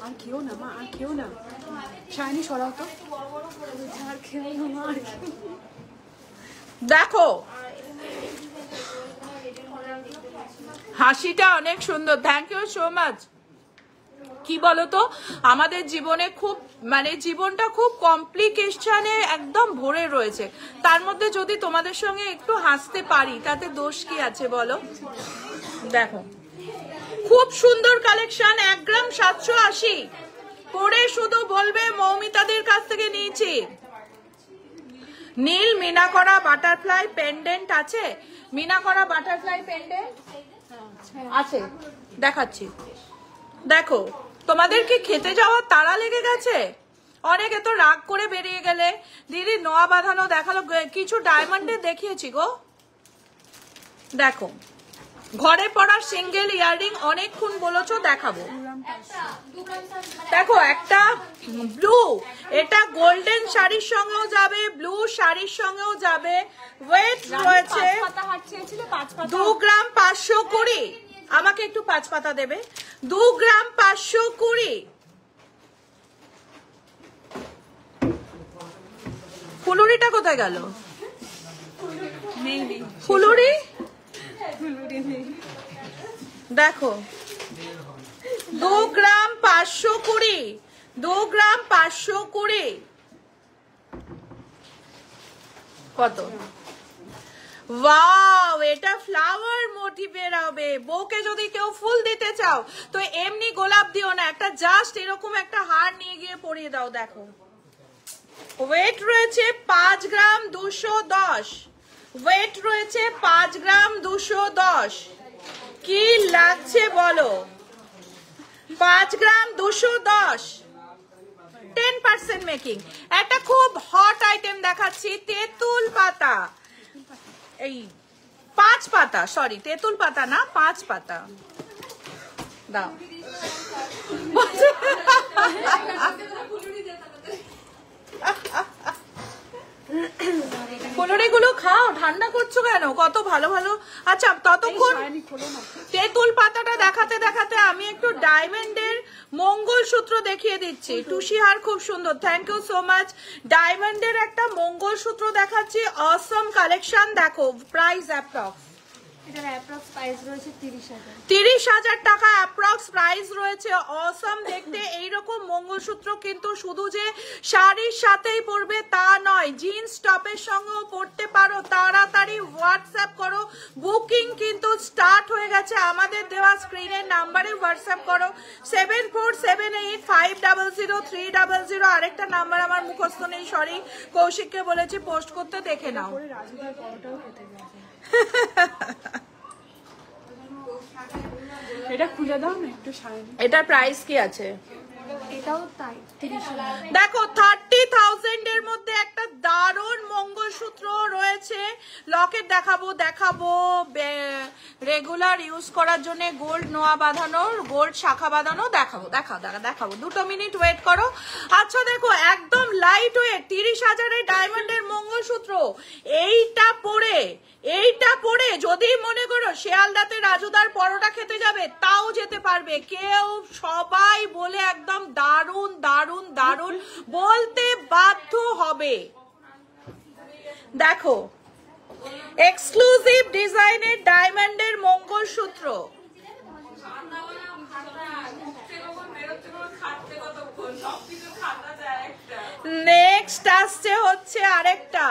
আর খেও না মা, আর খেও না, শাইনি সরাও তো, আর খেও না মা, আর খেও। দেখো হাসিটা অনেক সুন্দর, থ্যাংক ইউ সো মাচ। কি বলতো আমাদের জীবনে খুব মানে জীবনটা খুব কমপ্লিকেশনে একদম ভরে রয়েছে, তার মধ্যে যদি তোমাদের সঙ্গে একটু হাসতে পারি তাতে দোষ কি আছে বলো। দেখো খুব সুন্দর কালেকশন, 1 গ্রাম 780, পরে শুধু বলবে মৌমিতাদের কাছ থেকে নিয়েছি। নীল মিনা করা বাটারফ্লাই পেন্ডেন্ট আছে, মিনা করা বাটারফ্লাই পেন্ডেন্ট আছে, দেখাচ্ছি। দেখো তোমাদের কি খেতে যাওয়ার তাড়া লেগে গেছে? অনেকে তো রাগ করে বেরিয়ে গেলে, দিদি নোয়া বাঁধানো দেখালো, কিছু ডায়মন্ডের দেখিয়েছি গো। দেখো ঘরে পড়া সিঙ্গেল ইয়াররিং অনেকক্ষণ বলেছো, দেখাবো। দেখো একটা ব্লু, এটা গোল্ডেন শাড়ির সঙ্গেও যাবে, ব্লু শাড়ির সঙ্গেও যাবে, ওয়েট রয়েছে 2 গ্রাম 520। আমাকে একটু 5 পাতা দেবে, 2 গ্রাম 520। ফুলুরিটা কোথায় গেল? ফুলুরি দেখো 2 গ্রাম 520, 2 গ্রাম 520 কত? ওয়াও, এটা ফ্লাওয়ার মোটিভের হবে। বউকে যদি কেউ ফুল দিতে চাও তো এমনি গোলাপ দিও না, একটা জাস্ট এরকম একটা হার নিয়ে গিয়ে পরিয়ে দাও। দেখো ওয়েট রয়েছে 5 গ্রাম 210, ওয়েট রয়েছে 5 গ্রাম 210। কি লাগছে বলো? 5 গ্রাম 210, 10% মেকিং। একটা খুব হট আইটেম দেখাচ্ছি, তেঁতুল পাতা, এই 5 পাতা, সরি তেঁতুল পাতা না, 5 পাতা দাও। ফুলুরিগুলো খাও, ঠান্ডা করছো কেন? কত ভালো ভালো। আচ্ছা ততক্ষণ তেঁতুল পাতাটা দেখাতে দেখাতে আমি একটু ডায়মন্ডের মঙ্গলসূত্র দেখিয়ে দিচ্ছি। টুসিহার খুব সুন্দর, থ্যাংক ইউ সো মাচ। ডায়মন্ডের একটা মঙ্গলসূত্র দেখাচ্ছি, অসম কালেকশন। দেখো প্রাইস অ্যাপ্রক্স, এটার অ্যাপ্রক্স প্রাইস রয়েছে 30,000। 30,000 টাকা অ্যাপ্রক্স প্রাইস রয়েছে। অসম দেখতে এইরকম মঙ্গলসূত্র কিন্তু শুধু যে শাড়ির সাথেই পরবে তা নয়, জিন্স টপের সঙ্গেও পরতে পারো। তাড়াতাড়ি হোয়াটসঅ্যাপ করো, বুকিং কিন্তু স্টার্ট হয়ে গেছে। আমাদের দেওয়া স্ক্রিনের নাম্বারে হোয়াটসঅ্যাপ করো, 7478500300। আরেকটা নাম্বার আমার মুখস্থ নেই, সরি, কৌশিককে বলেছি পোস্ট করতে, দেখে নাও। এটা খুলে দাও না একটু শাইনি। এটার প্রাইস কি আছে? এটাও তাই 30,000। দেখো 30,000 এর মধ্যে একটা দারুণ মঙ্গলসূত্র রয়েছে। লকেট দেখাবো রেগুলার ইউজ করার জন্য গোল্ড নোয়া বাঁধানো, গোল্ড শাখা বাঁধানো দেখাবো 2 মিনিট ওয়েট করো। আচ্ছা দেখো একদম লাইট ওয়েট 30,000 এর ডায়মন্ডের মঙ্গলসূত্র। এইটা পরে যদি মনে করো শিয়ালদাতে রাজুদার পরোটা খেতে যাবে তাও যেতে পারবে কেউ। সবাই বলে একদম দারুণ দারুণ দারুণ বলতে বাধ্য হবে। দেখো এক্সক্লুসিভ ডিজাইনের ডায়মন্ডের মঙ্গলসূত্র। নেক্সট আসছে হচ্ছে আরেকটা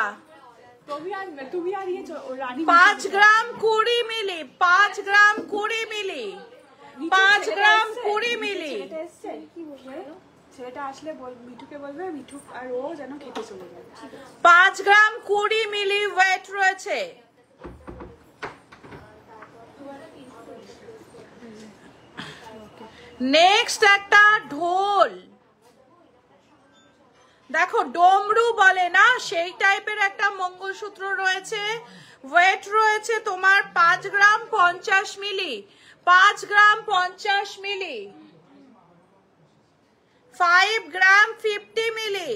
5 গ্রাম 20 মিলি 5 গ্রাম 20 মিলি 5 গ্রাম 20 মিলি। ছেলেটা আসলে মিঠুকে বলবে, মিঠু আর ও যেন খেতে চলে যায়। 5 গ্রাম 20 মিলি ওয়েট রয়েছে। নেক্সট একটা ঢোল, দেখো ডমরু বলে না সেই টাইপের একটা মঙ্গলসূত্র রয়েছে। ওয়েট রয়েছে তোমার 5 গ্রাম 50 মিলি 5 গ্রাম 50 মিলি 5 গ্রাম 50 মিলি।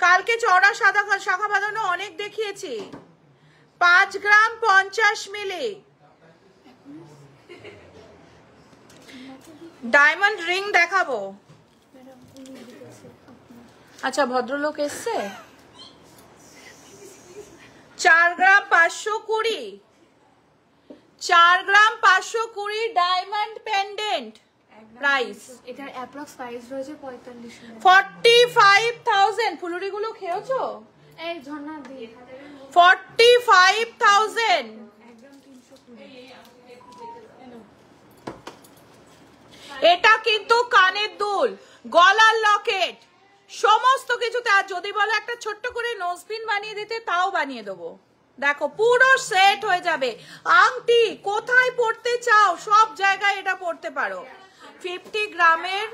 কালকে চওড়া সাদা শাখা বাঁধানো অনেক দেখিয়েছি। 5 গ্রাম 50 মিলি। ডায়মন্ড রিং দেখাবো। আচ্ছা ভদ্রলোক এসছে। 4 গ্রাম 520 4 গ্রাম 520 ডায়মন্ড পেন্ডেন্ট। প্রাইস এটার অ্যাপ্রক্স প্রাইস রয়েছে 45,000। 45,000। ফুলুরিগুলো খেয়েছো? এই ঝর্ণা দি 45,000। এটা কিন্তু কানের দুল, গলার লকেট, সমস্ত কিছুতে। আর যদি বলো একটা ছোট্ট করে নোজপিন বানিয়ে দিতে তাও বানিয়ে দেবো। দেখো পুরো সেট হয়ে যাবে। আংটি কোথায় পড়তে চাও সব জায়গায় এটা পড়তে পারো। 50 গ্রামের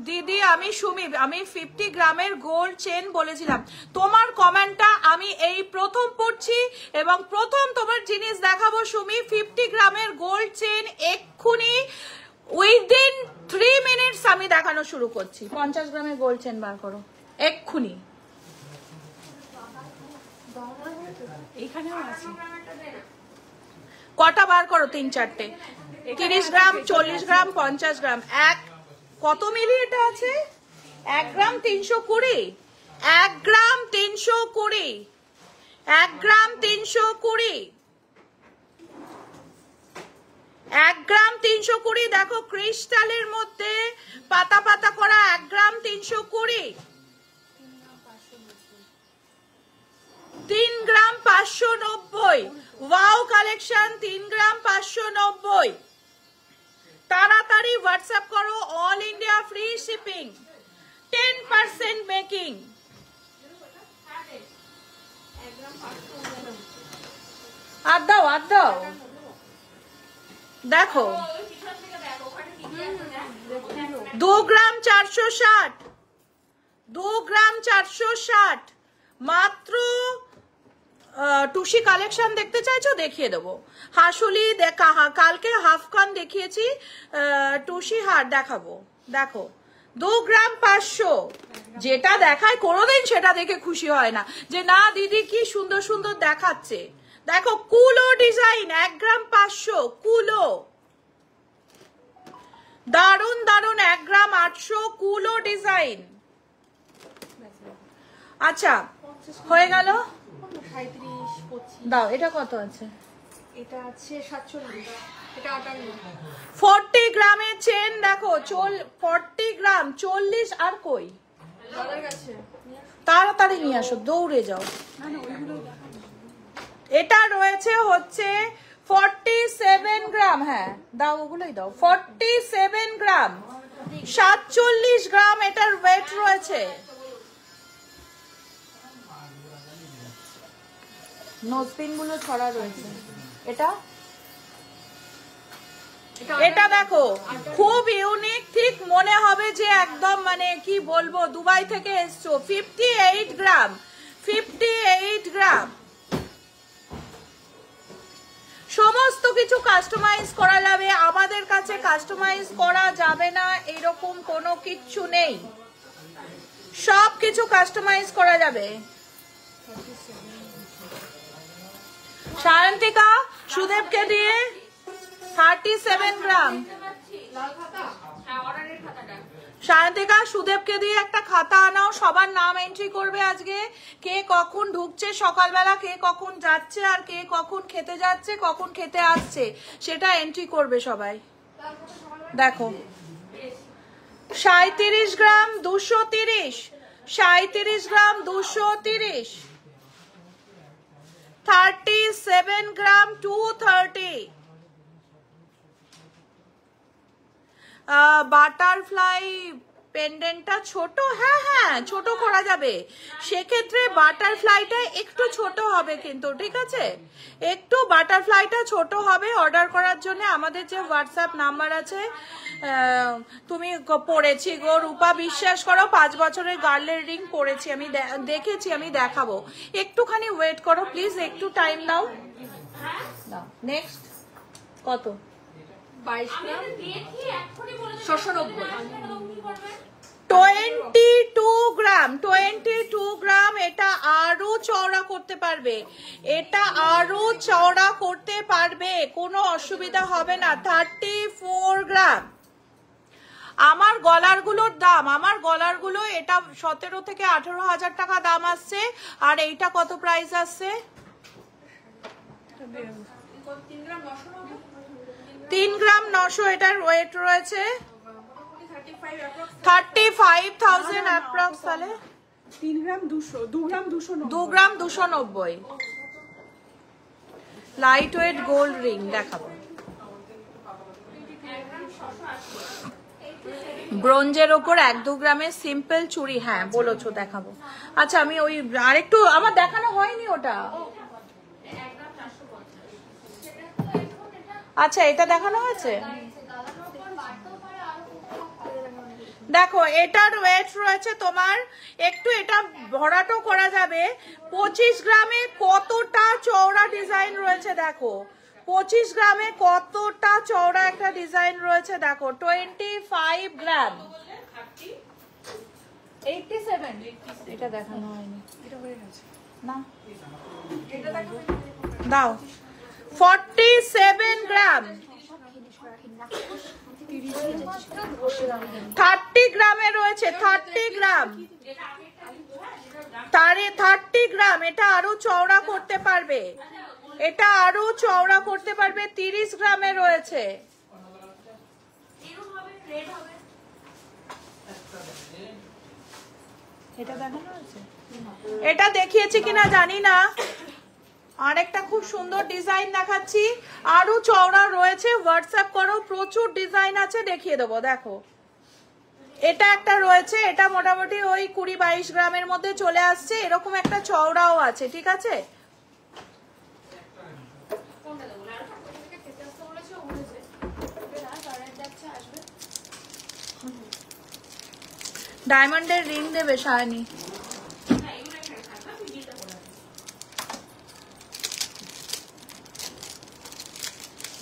দিদি আমি সুমি, আমি 50 গ্রামের গোল্ড চেন বলেছিলাম। তোমার কমেন্টটা আমি এই প্রথম পড়ছি এবং প্রথম তোমার জিনিস দেখাবো সুমি। 50 গ্রামের গোল্ড চেন এক্ষুনি উইদিন 3 মিনিটস আমি দেখানো শুরু করছি। 50 গ্রামের গোল্ড চেন বার করো এক্ষুনি। এইখানেও আছে কটা বার করো? 3-4টে। 30 গ্রাম 40 গ্রাম 50 গ্রাম। কত মিলি এটা আছে? 1 গ্রাম 320 1 গ্রাম 320 1 গ্রাম 320 1 গ্রাম 320। দেখো ক্রিস্টালের মধ্যে পাতা পাতা করা 1 গ্রাম 320। 3 গ্রাম 590। ওয়াও কালেকশন 3 গ্রাম 590। তাড়াতাড়ি হোয়াটসঅ্যাপ করো। All India free shipping, 10% making. আর দাও দেখো 2 গ্রাম 460 2 গ্রাম 460 মাত্র। টুসি কালেকশন দেখতে চাইছো? দেখিয়ে দেবো। হাসুলি দেখা, কালকে হাফ কান দেখিয়েছি, টুসি হার দেখাবো। দেখো 2 গ্রাম 500। যেটা দেখায় কোনোদিন সেটা দেখে খুশি হয় না যে না দিদি কি সুন্দর সুন্দর দেখাচ্ছে। দেখো কুলো ডিজাইন 1 গ্রাম 500 কুলো, দারুন দারুন 1 গ্রাম 800 কুলো ডিজাইন। আচ্ছা হয়ে গেল। 37, 25। দাও এটা কত আছে? এটা আছে 47, এটা 58। 40 গ্রামের চেন দেখো 40 গ্রাম 40। আর কই? দাদার কাছে তাড়াতাড়ি নিয়ে আসো, দৌড়ে যাও। এটা রয়েছে হচ্ছে 47 গ্রাম। হ্যাঁ দাও, ওগুলোই দাও। 47 গ্রাম 47 গ্রাম এটার ওয়েট রয়েছে। নোজপিন গুলো ছড়া রয়েছে। এটা এটা দেখো খুব ইউনিক, ঠিক মনে হবে যে একদম মানে কি বলবো দুবাই থেকে এসছো। 58 গ্রাম, 58 গ্রাম। সমস্ত কিছু কাস্টমাইজ করা যাবে, আমাদের কাছে কাস্টমাইজ করা যাবে না এরকম কোনো কিচ্ছু নেই, সব কিছু কাস্টমাইজ করা যাবে। সায়ন্তিকা সুদেবকে দিয়ে 37 গ্রাম। সায়ন্তিকা সুদেবকে দিয়ে একটা খাতা আনাও, সবার নাম এন্ট্রি করবে আজকে, কে কখন ঢুকছে সকালবেলা, কে কখন যাচ্ছে, আর কে কখন খেতে যাচ্ছে, কখন খেতে আসছে, সেটা এন্ট্রি করবে সবাই। দেখো 37 গ্রাম 230, 37 গ্রাম 230, 37 গ্রাম 230। বাটারফ্লাই পেন্ডেন্টটা ছোট, হ্যাঁ হ্যাঁ ছোট করা যাবে, সেক্ষেত্রে বাটারফ্লাইটা একটু ছোট হবে কিন্তু, ঠিক আছে, একটু বাটারফ্লাইটা ছোট হবে। অর্ডার করার জন্য আমাদের যে হোয়াটসঅ্যাপ নাম্বার আছে, তুমি পড়েছি গো রূপা, বিশ্বাস করো 5 বছরের গার্লের রিং পড়েছি আমি, দেখেছি, আমি দেখাবো, একটুখানি ওয়েট করো প্লিজ, একটু টাইম দাও। নেক্সট কত? 22 গ্রাম 22 গ্রাম। এটা আরো চওড়া করতে পারবে, এটা আরো চওড়া করতে পারবে, কোনো অসুবিধা হবে না। 34 গ্রাম। আমার গলারগুলোর দাম, আমার গলারগুলো এটা 17 থেকে 18,000 টাকা দাম আসছে, আর এইটা কত প্রাইস আসছে? 3 গ্রাম 900 এটার ওয়েট রয়েছে, 35,000 অ্যাপ্রক্স। তাহলে 3 গ্রাম 200, 2 গ্রাম 290, 2 গ্রাম 290। লাইট ওয়েট গোল্ড রিং দেখাবো, ব্রোঞ্জের ওপর 1-2 গ্রামের সিম্পল চুড়ি, হ্যাঁ বলেছো দেখাবো। আচ্ছা আমি ওই আরেকটু, আমার দেখানো হয়নি ওটা। আচ্ছা এটা দেখানো হয়েছে, দেখো এটার ওয়েট রয়েছে তোমার, একটু এটা ভরাটো করা যাবে। 25 গ্রামে কতটা চওড়া ডিজাইন রয়েছে দেখো, 25 গ্রামে কতটা চওড়া একটা ডিজাইন রয়েছে দেখো। 25 গ্রাম 87, এটা দেখানো হয়নি, এটা হয়ে গেছে না দাও। 47 গ্রাম 30 গ্রামে রয়েছে, 30 গ্রাম, 30 গ্রাম। এটা আরো চওড়া করতে পারবে, এটা আরো চওড়া করতে পারবে। 30 গ্রামে রয়েছে, এটা দেখানো আছে, এটা দেখিয়েছি কিনা জানি না। আরেকটা খুব সুন্দর ডিজাইন দেখাচ্ছি, আরো চওড়া রয়েছে, হোয়াটসঅ্যাপ করো, প্রচুর ডিজাইন আছে, দেখিয়ে দেবো। দেখো এটা একটা রয়েছে, এটা মোটামুটি ওই 20-22 গ্রামের মধ্যে চলে আসছে, এরকম একটা চওড়াও আছে, ঠিক আছে। ডায়মন্ডের রিং দেবে সায়নী।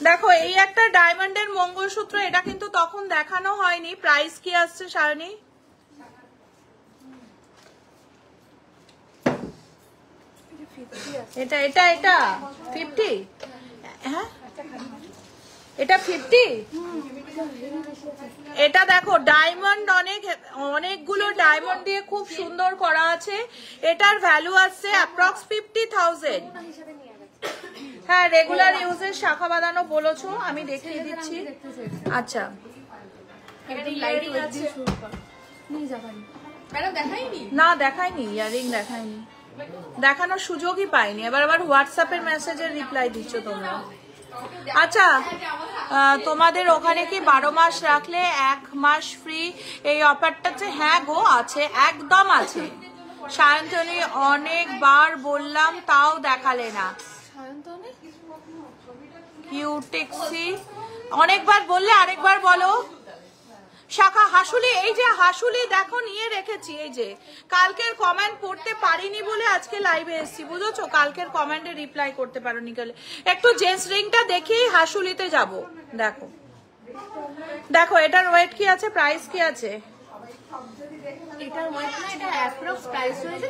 দেখো এই একটা ডায়মন্ডের মঙ্গলসূত্র, এটা কিন্তু তখন দেখানো হয়নি, প্রাইস কি আসছে সায়নী? এটা এটা এটা 50, হ্যাঁ এটা 50। এটা দেখো ডায়মন্ড, অনেকগুলো ডায়মন্ড দিয়ে খুব সুন্দর করা আছে, এটার ভ্যালু আসছে অ্যাপ্রক্স 50,000। হ্যাঁ রেগুলার ইউজের শাখা বাঁধানো বলেছো, আমি দেখিয়ে দিচ্ছি। আচ্ছা না দেখাইনি, ইয়ারিং দেখাইনি, দেখানোর সুযোগই পাইনি, আবার হোয়াটসঅ্যাপের মেসেজের রিপ্লাই দিচ্ছ তোমরা। আচ্ছা তোমাদের ওখানে কি 12 মাস রাখলে 1 মাস ফ্রি এই অফারটা আছে? হ্যাঁ গো আছে, একদম আছে। সায়ন্তনী অনেকবার বললাম তাও দেখালে না। কিউটেক্সি অনেকবার বললে আরেকবার বলো। শাখা হাসুলি, এই যে হাসুলি দেখো নিয়ে রেখেছি, এই যে কালকের কমেন্ট পড়তে পারিনি বলে আজকে লাইভে এসেছি, বুঝেছো? কালকের কমেন্টে রিপ্লাই করতে পারোনি গেলে একটু জেন্টস রিংটা দেখেই হাসুলিতে যাব। দেখো দেখো এটার ওয়েট কি আছে, প্রাইস কি আছে? এটার ওয়েট না, এটা অ্যাপ্রক্স প্রাইস রয়েছে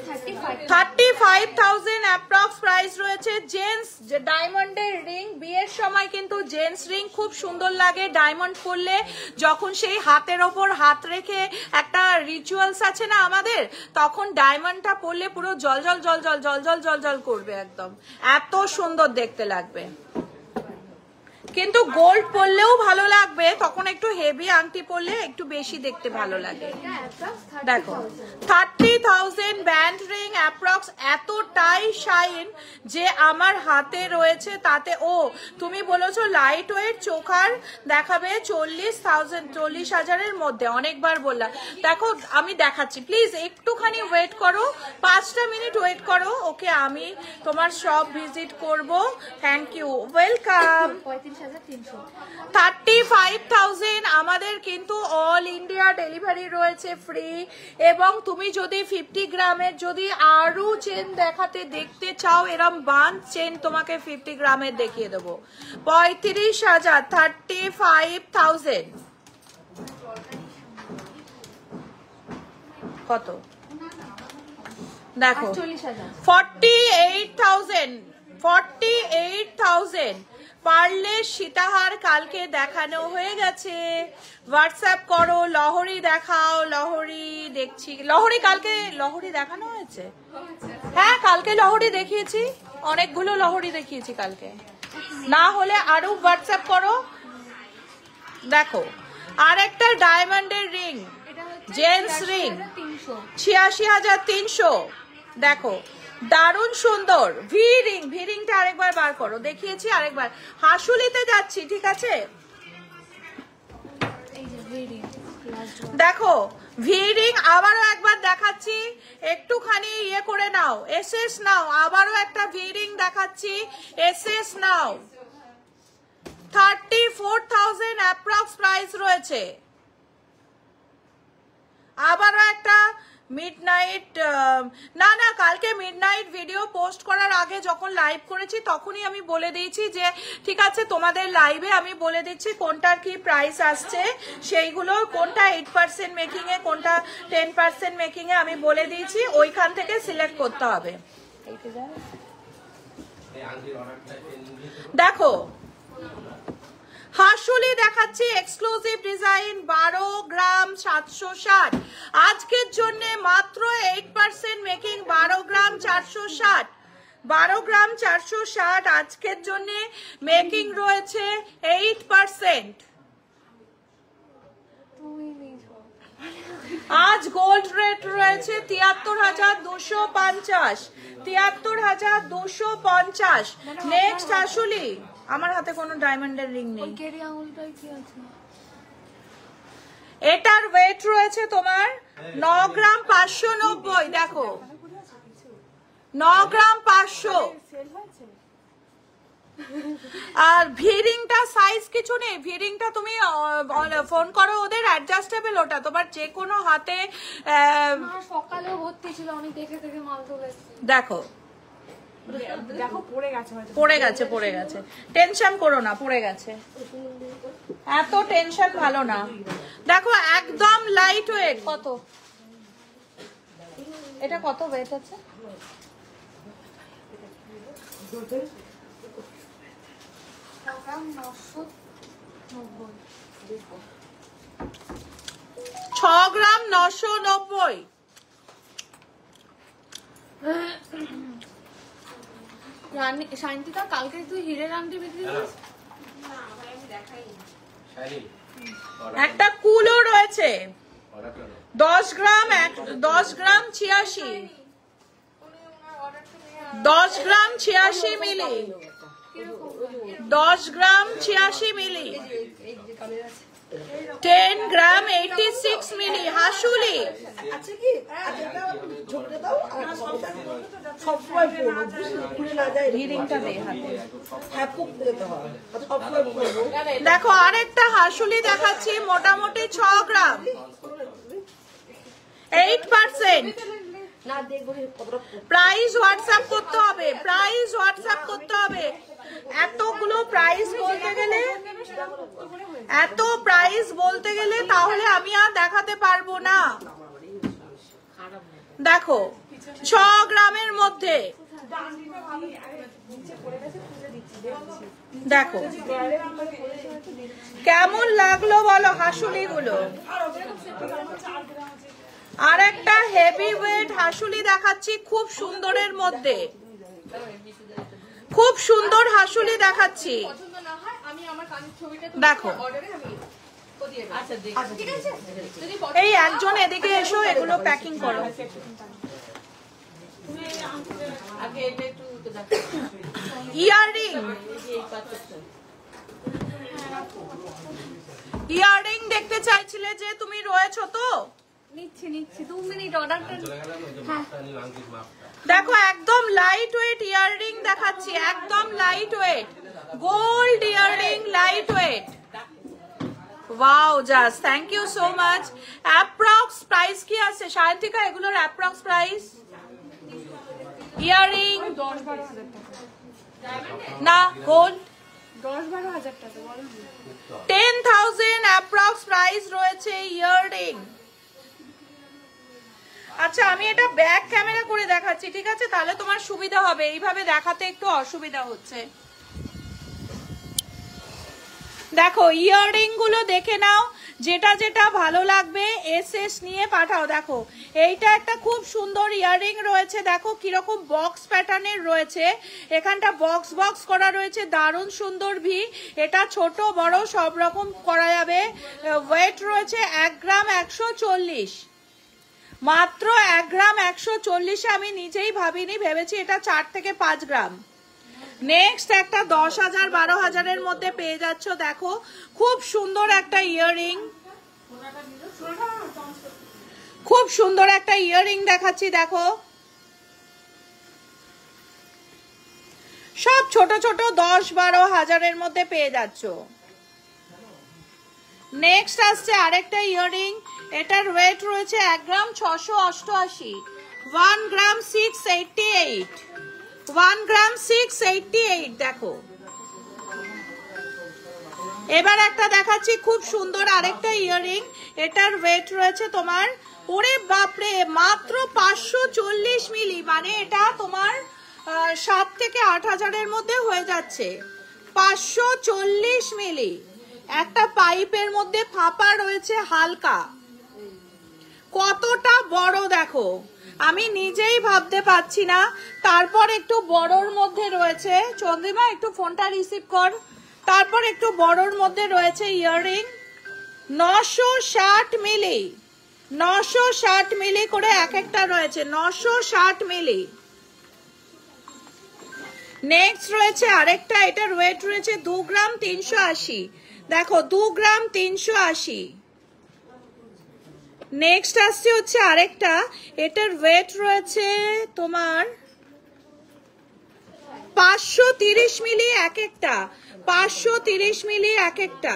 35,000 অ্যাপ্রক্স প্রাইস রয়েছে। জেন্টস যে ডায়মন্ডের রিং, বিয়ের সময় কিন্তু জেন্টস রিং খুব সুন্দর লাগে ডায়মন্ড পরলে, যখন সেই হাতের ওপর হাত রেখে একটা রিচুয়ালস আছে না আমাদের, তখন ডায়মন্ডটা পরলে পুরো জল জল জল জল জল জল জল জল করবে, একদম এত সুন্দর দেখতে লাগবে। কিন্তু গোল্ড পরলেও ভালো লাগবে, তখন একটু হেভি আংটি পরলে একটু বেশি দেখতে ভালো লাগে। দেখো 30,000 ব্যান্ড রিং অ্যাপ্রক্স, এতটাই শাইন যে আমার হাতে রয়েছে তাতে। ও তুমি বলেছো লাইট ওয়েট চোখার দেখাবে 40,000 মধ্যে, অনেকবার বললাম। দেখো আমি দেখাচ্ছি, প্লিজ একটুখানি ওয়েট করো, 5টা মিনিট ওয়েট করো। ওকে, আমি তোমার শপ ভিজিট করব। Thank you, welcome. 35,000 আমাদের কিন্তু অল ইন্ডিয়া ডেলিভারি রয়েছে ফ্রি। এবং তুমি যদি 50 গ্রামের যদি আরো চেন দেখাতে দেখতে চাও, এরম বান চেন তোমাকে 50 গ্রামের দেখিয়ে দেবো। 35,000, 35,000 কত দেখো, 48,000 পারলে সীতাহার কালকে দেখানো হয়ে গেছে। হোয়াটসঅ্যাপ করো, লহরি দেখাও। লহরি দেখছি, লহরি কালকে লহরি দেখানো হয়েছে। হ্যাঁ কালকে লহরি দেখিয়েছি, অনেকগুলো লহরি দেখিয়েছি কালকে। না হলে আরো হোয়াটসঅ্যাপ করো। দেখো আর একটা ডায়মন্ডের রিং, জেন্টস রিং 86,300। দেখো দারুণ সুন্দর ভি রিং। ভি রিংটা আরেকবার বার করো, দেখিয়েছি আরেকবার। হাসুলিতে যাচ্ছি, ঠিক আছে? দেখো ভি রিং আবারও একবার দেখাচ্ছি, একটুখানি ইয়ে করে নাও, এসএস নাও। আবারও একটা ভি রিং দেখাচ্ছি, এসএস নাও। 34,000 অ্যাপ্রক্স প্রাইস রয়েছে। আবারও একটা মিডনাইট, না না কালকে মিডনাইট ভিডিও পোস্ট করার আগে যখন লাইভ করেছি তখনই আমি বলে দিয়েছি যে ঠিক আছে তোমাদের লাইভে আমি বলে দিচ্ছি কোনটার কি প্রাইস আসছে, সেইগুলো কোনটা 8% মেকিং এ, কোনটা 10% মেকিং এ আমি বলে দিয়েছি, ওইখান থেকে সিলেক্ট করতে হবে। দেখো হাসুলি দেখাচ্ছি, এক্সক্লুসিভ ডিজাইন, 12 গ্রাম 760। আজকের জন্য মাত্র 8% মেকিং, 12 গ্রাম 460। 12 গ্রাম 460 আজকের জন্য মেকিং রয়েছে 8%। আজ গোল্ড রেট রয়েছে 73,250। 73,250। নেক্সট হাসুলি, আমার হাতে কোনো ডায়মন্ডের রিং নেই। এটার ওয়েট রয়েছে তোমার 9 গ্রাম 590। দেখো 9 গ্রাম 500। আর ভিরিংটা সাইজ কিছু নেই, ভিরিংটা তুমি ফোন করো ওদের, অ্যাডজাস্টেবল। ওটা তোমার যে কোনো হাতে। সকালে ভর্তি ছিল, আমি দেখে দেখে মাল তুলেছি। দেখো দেখো পড়ে গেছে, পড়ে গেছে, পড়ে গেছে, টেনশন করো না, পড়ে গেছে, এত টেনশন ভালো না। দেখো একদম লাইট ওয়েট। কত এটা, কত ওয়েট আছে? 6 গ্রাম 990। শান্তিকা কালকে তুই হিরের আংটি বিক্রি করিস? একটা কুলও রয়েছে 10 গ্রাম 86। 10 গ্রাম 86 মিলি। 10 গ্রাম 86 মিলি। 10 গ্রাম 86 মিলি। হাসুলি ঝুঁকতে দাও আর সবসময় পরবো, খুলে না যায়। হিরিংটা দে হাতে। হ্যাঁ, পুক দিতে হয়, সবসময় পরবো। দেখো আরেকটা হাসুলি দেখাচ্ছি, মোটামুটি 6 গ্রাম, 8%। না দেখবো কতটা প্রাইস হোয়াটসঅ্যাপ করতে হবে, প্রাইস হোয়াটসঅ্যাপ করতে হবে। এতগুলো প্রাইস বলতে গেলে, এত প্রাইস বলতে গেলে তাহলে আমি আর দেখাতে পারবো না। দেখো 6 গ্রামের মধ্যে, দেখো কেমন লাগলো বলো হাসুলি গুলো। আর একটা হেভি ওয়েট হাসুলি দেখাচ্ছি, খুব সুন্দরের মধ্যে, খুব সুন্দর হাসুলি দেখাচ্ছি। দেখো এই একজন এদিকে এসো, এগুলো প্যাকিং করো। ইয়াররিং, ইয়াররিং দেখতে চাইছিলে যে তুমি, রয়েছো তো? নিচ্ছি 2 মিনিট অর্ডারটা। দেখো একদম লাইট ওয়েট ইয়াররিং দেখাচ্ছি, একদম light weight, gold earring, light weight. Wow just, thank you so much. Approx price কি আছে সায়ন্তিকা এগুলোর? অ্যাপ্রক্স প্রাইস ইয়াররিং 10-12 হাজার টাকা, না গোল্ড 10-12 হাজার টাকা বলো। 10,000 অ্যাপ্রক্স প্রাইস রয়েছে ইয়াররিং। আচ্ছা আমি এটা ব্যাক ক্যামেরা করে দেখাচ্ছি, ঠিক আছে? তাহলে তোমার সুবিধা হবে, এইভাবে দেখাতে একটু অসুবিধা হচ্ছে। দেখো ইয়াররিং গুলো দেখে নাও, যেটা যেটা ভালো লাগবে এসএস নিয়ে পাঠাও। দেখো এইটা একটা খুব সুন্দর ইয়াররিং রয়েছে, দেখো কিরকম বক্স প্যাটার্নের রয়েছে, এখানটা বক্স বক্স করা রয়েছে, দারুণ সুন্দর ভি। এটা ছোট বড় সব রকম করা যাবে। ওয়েট রয়েছে 1 গ্রাম 140, মাত্র 1 গ্রাম 140। আমি নিজেই ভাবিনি, ভেবেছি এটা 4 থেকে 5 গ্রাম। নেক্সট একটা 10,000 12,000-এর মধ্যে পেয়ে যাচ্ছ। দেখো খুব সুন্দর একটা ইয়াররিং, খুব সুন্দর একটা ইয়াররিং দেখাচ্ছি। দেখো সব ছোট ছোট 10-12 হাজারের মধ্যে পেয়ে যাচ্ছ। নেক্সট আসছে আরেকটা ইয়াররিং, এটার ওয়েট রয়েছে 1 গ্রাম 688, 1 গ্রাম 688, 1 গ্রাম 688। দেখো এবার একটা দেখাচ্ছি খুব সুন্দর আরেকটা ইয়াররিং, এটার ওয়েট রয়েছে তোমার, ওরে বাপরে, মাত্র 540 মিলি, মানে এটা তোমার 7 থেকে 8 হাজারের মধ্যে হয়ে যাচ্ছে। 540 মিলি, একটা পাইপের মধ্যে ফাঁপা রয়েছে হালকা, কতটা বড় দেখো, আমি নিজেই ভাবতে পারছি না। তারপর একটু বড়র মধ্যে রয়েছে, চন্দ্রিমা একটু ফোনটা রিসিভ কর। তারপর একটু বড়র মধ্যে রয়েছে ইয়াররিং 960 মিলি, 960 মিলি করে এক একটা রয়েছে, 960 মিলি। নেক্সট রয়েছে আরেকটা, এটার ওয়েট রয়েছে 2 গ্রাম 380, দেখো 2 গ্রাম 380। নেক্সট আসছে হচ্ছে আরেকটা, এটার ওয়েট রয়েছে তোমার 530 মিলি এক একটা, 530 মিলি এক একটা।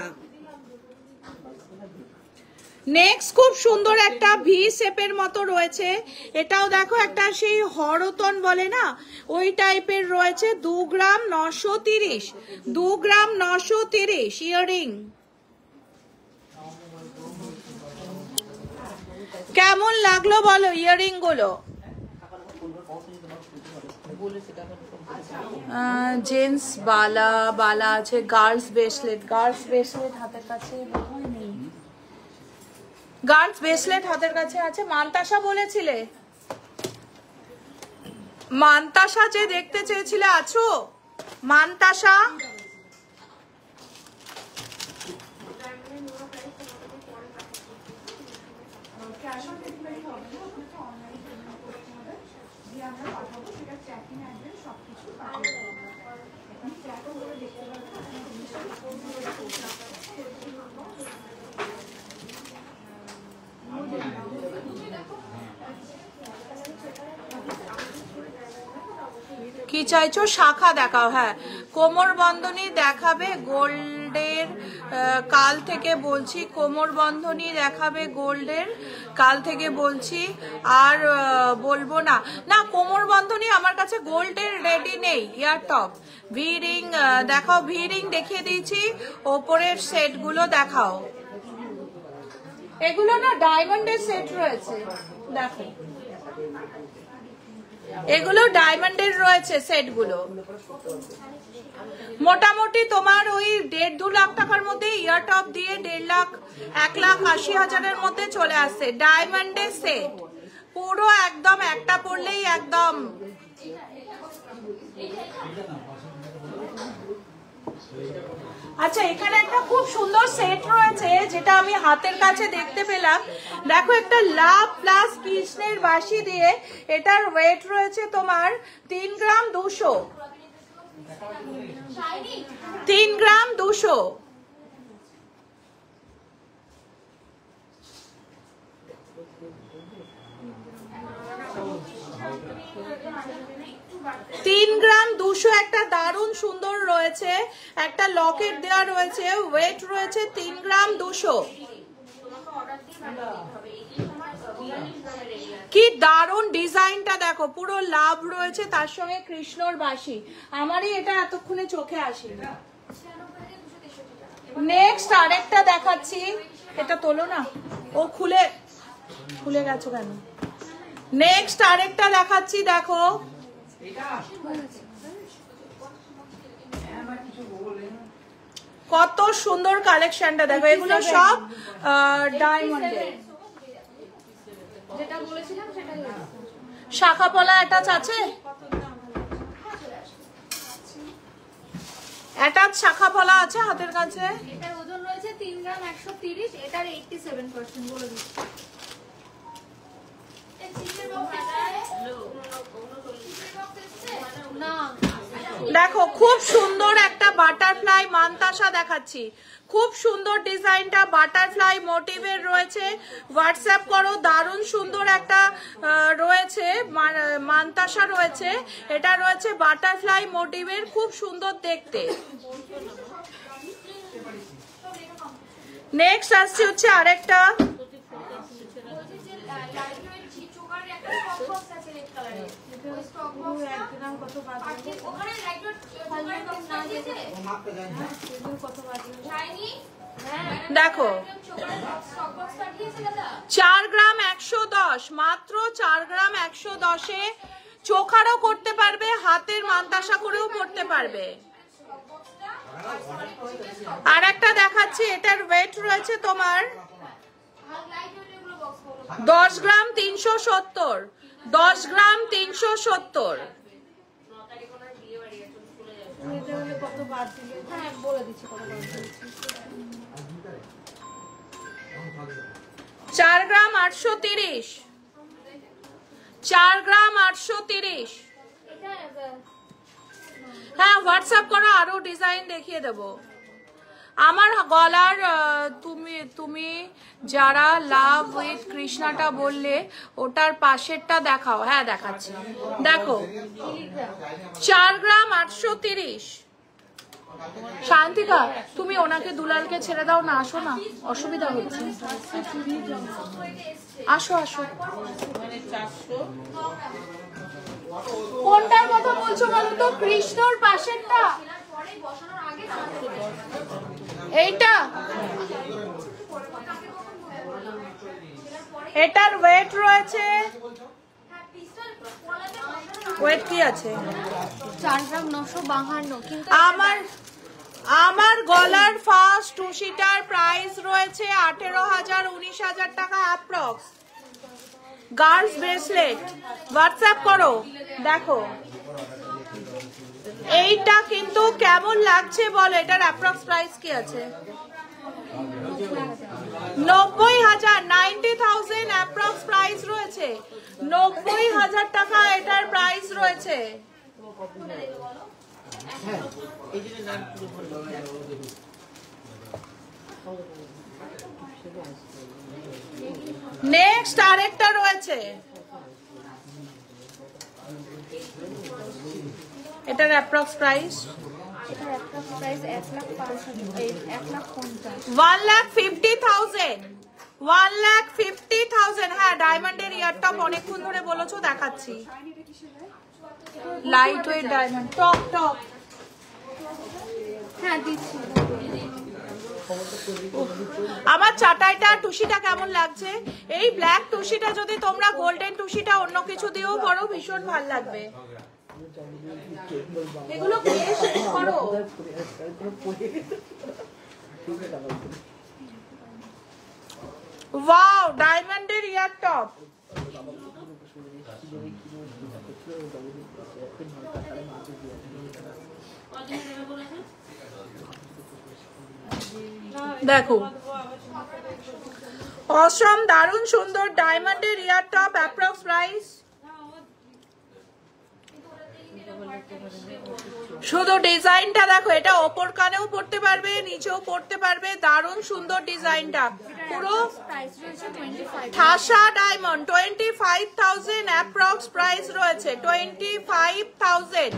নেক্সট খুব সুন্দর একটা ভি শেপের মতো রয়েছে, এটাও দেখো একটা সেই হরতন বলে না ওই টাইপের রয়েছে, 2 গ্রাম 930, 2 গ্রাম 930 ইয়াররিং। কেমন লাগলো বলো ইয়াররিং গুলো? জেন্টস বালা, বালা আছে, গার্লস ব্রেসলেট, গার্লস ব্রেসলেট হাতের কাছে বোধহয় নেই, গার্লস ব্রেসলেট হাতের কাছে আছে। মান্তাসা বলেছিলে, মান্তাসা যে দেখতে চেয়েছিলে আছো? মান্তাসা কি চাইছো? শাখা দেখাও। হ্যাঁ, কোমর বন্ধনী দেখাবে গোল্ডের, কাল থেকে বলছি কোমর বন্ধনী দেখাবে গোল্ডের, কাল থেকে বলছি। আর বলবো না, না কোমর বন্ধনী আমার কাছে গোল্ডের রেডি নেই। ইয়ার টপ ভি রিং দেখাও, ভি রিং দেখিয়ে দিয়েছি, ওপরের সেটগুলো দেখাও। এগুলো না ডায়মন্ডের সেট রয়েছে, দেখো এগুলো ডায়মন্ডের রয়েছে সেটগুলো। মোটামুটি তোমার ওই 1.5-2 লাখ টাকার মধ্যে ইয়ার টপ দিয়ে 1.5 লাখ 1,80,000-এর মধ্যে চলে আসছে ডায়মন্ডের সেট পুরো একদম। একটা পড়লেই একদম। আচ্ছা, এখানে একটা খুব সুন্দর সেট রয়েছে যেটা আমি হাতের কাছে দেখতে পেলাম। দেখো, একটা লাভ প্লাস কৃষ্ণের বাঁশি দিয়ে, এটার ওয়েট রয়েছে তোমার 3 গ্রাম 200, 3 গ্রাম 200। তিন গ্রাম 200 একটা দারুণ সুন্দর রয়েছে, একটা লকেট দেওয়া রয়েছে, ওয়েট রয়েছে 3 গ্রাম 200। কি দারুণ ডিজাইনটা দেখো, পুরো লাভ রয়েছে, তার সঙ্গে কৃষ্ণর বাঁশি। আমারই এটা এতক্ষণে চোখে আসে। নেক্সট আরেকটা দেখাচ্ছি, এটা তোলো না, ও খুলে গেছো কেন? নেক্সট আরেকটা দেখাচ্ছি, দেখো কত সুন্দর কালেকশনটা দেখো। এগুলো সব ডায়মন্ডের। যেটা বলেছিলাম সেটাই শাখা পলা অ্যাটাচ আছে, অ্যাটাচ শাখা পলা আছে হাতের কাছে। এটার ওজন রয়েছে 3 গ্রাম 130, এটার 87% বলে দিচ্ছি। না দেখো খুব সুন্দর একটা বাটারফ্লাই মানতাসা দেখাচ্ছি, খুব সুন্দর ডিজাইনটা বাটারফ্লাই মোটিভের রয়েছে। হোয়াটসঅ্যাপ করো, দারুণ সুন্দর একটা রয়েছে মানতাসা রয়েছে, এটা রয়েছে বাটারফ্লাই মোটিভের, খুব সুন্দর দেখতে। নেক্সট আসছে হচ্ছে আরেকটা, দেখো 4 গ্রাম 110, মাত্র 4 গ্রাম 110-এ চোখারও করতে পারবে, হাতের মানতাসা করেও পড়তে পারবে। আর একটা দেখাচ্ছি, এটার ওয়েট রয়েছে তোমার 10 গ্রাম 370, 10 গ্রাম 370। কত বাদ দিলে? হ্যাঁ বলে দিচ্ছি কত বাদ দিয়েছি। 4 গ্রাম 830, 4 গ্রাম 830। হ্যাঁ হোয়াটসঅ্যাপ করো, আরো ডিজাইন দেখিয়ে দেবো। আমার গলার তুমি যারা লাভ উইথ কৃষ্ণাটা বললে ওটার পাশেরটা দেখাও। হ্যাঁ দেখাচ্ছি, দেখো 4 গ্রাম 830। শান্তিকা, তুমি ওনাকে দুলালকে ছেড়ে দাও না, আসো না, অসুবিধা হচ্ছে। আসো আসো। কোনটার কথা বলছো বলো তো? কৃষ্ণর পাশেরটা, এইটা। এটার ওয়েট রয়েছে, ওয়েট কি আছে? 4 গ্রাম 952। কিন্তু আমার গলার ফার্স্ট টুসিটার প্রাইস রয়েছে 18,000 19,000 টাকা অ্যাপ্রক্স। গার্লস ব্রেসলেট হোয়াটসঅ্যাপ করো, দেখো এইটা কিন্তু কেমন লাগছে বলো, এটার অ্যাপ্রক্স প্রাইস কি আছে? 90,000, 90,000 অ্যাপ্রক্স প্রাইস রয়েছে, 90,000 টাকা এটার প্রাইস রয়েছে। নেক্সট আরেকটা রয়েছে, এটার অ্যাপ্রক্স প্রাইস এটার একটা প্রাইস 1,50,000 1,50,000 1,50,000। হ্যাঁ, ডায়মন্ডের ইয়ারটপ অনেকক্ষণ ধরে বলেছো, দেখাচ্ছি। Light weight diamond top top. হ্যাঁ দিচ্ছি। আমার চাটাইটা টুসিটা কেমন লাগছে? এই ব্ল্যাক টুসিটা যদি তোমরা গোল্ডেন টুসিটা অন্য কিছু দিয়েও করো ভীষণ ভালো লাগবে। এগুলো বেশ করো। ওয়াও, ডায়মন্ডের ইয়ার টপ। দেখো অসম, দারুণ সুন্দর ডায়মন্ডের ইয়ার টপ। অ্যাপ্রক্স প্রাইস শুধু ডিজাইনটা দেখো, এটা ওপর কানেও পড়তে পারবে, নিচেও পড়তে পারবে, দারুণ সুন্দর ডিজাইনটা। পুরো প্রাইস রয়েছে 25। ঠাসা ডায়মন্ড 25,000 অ্যাপ্রক্স প্রাইস রয়েছে 25,000।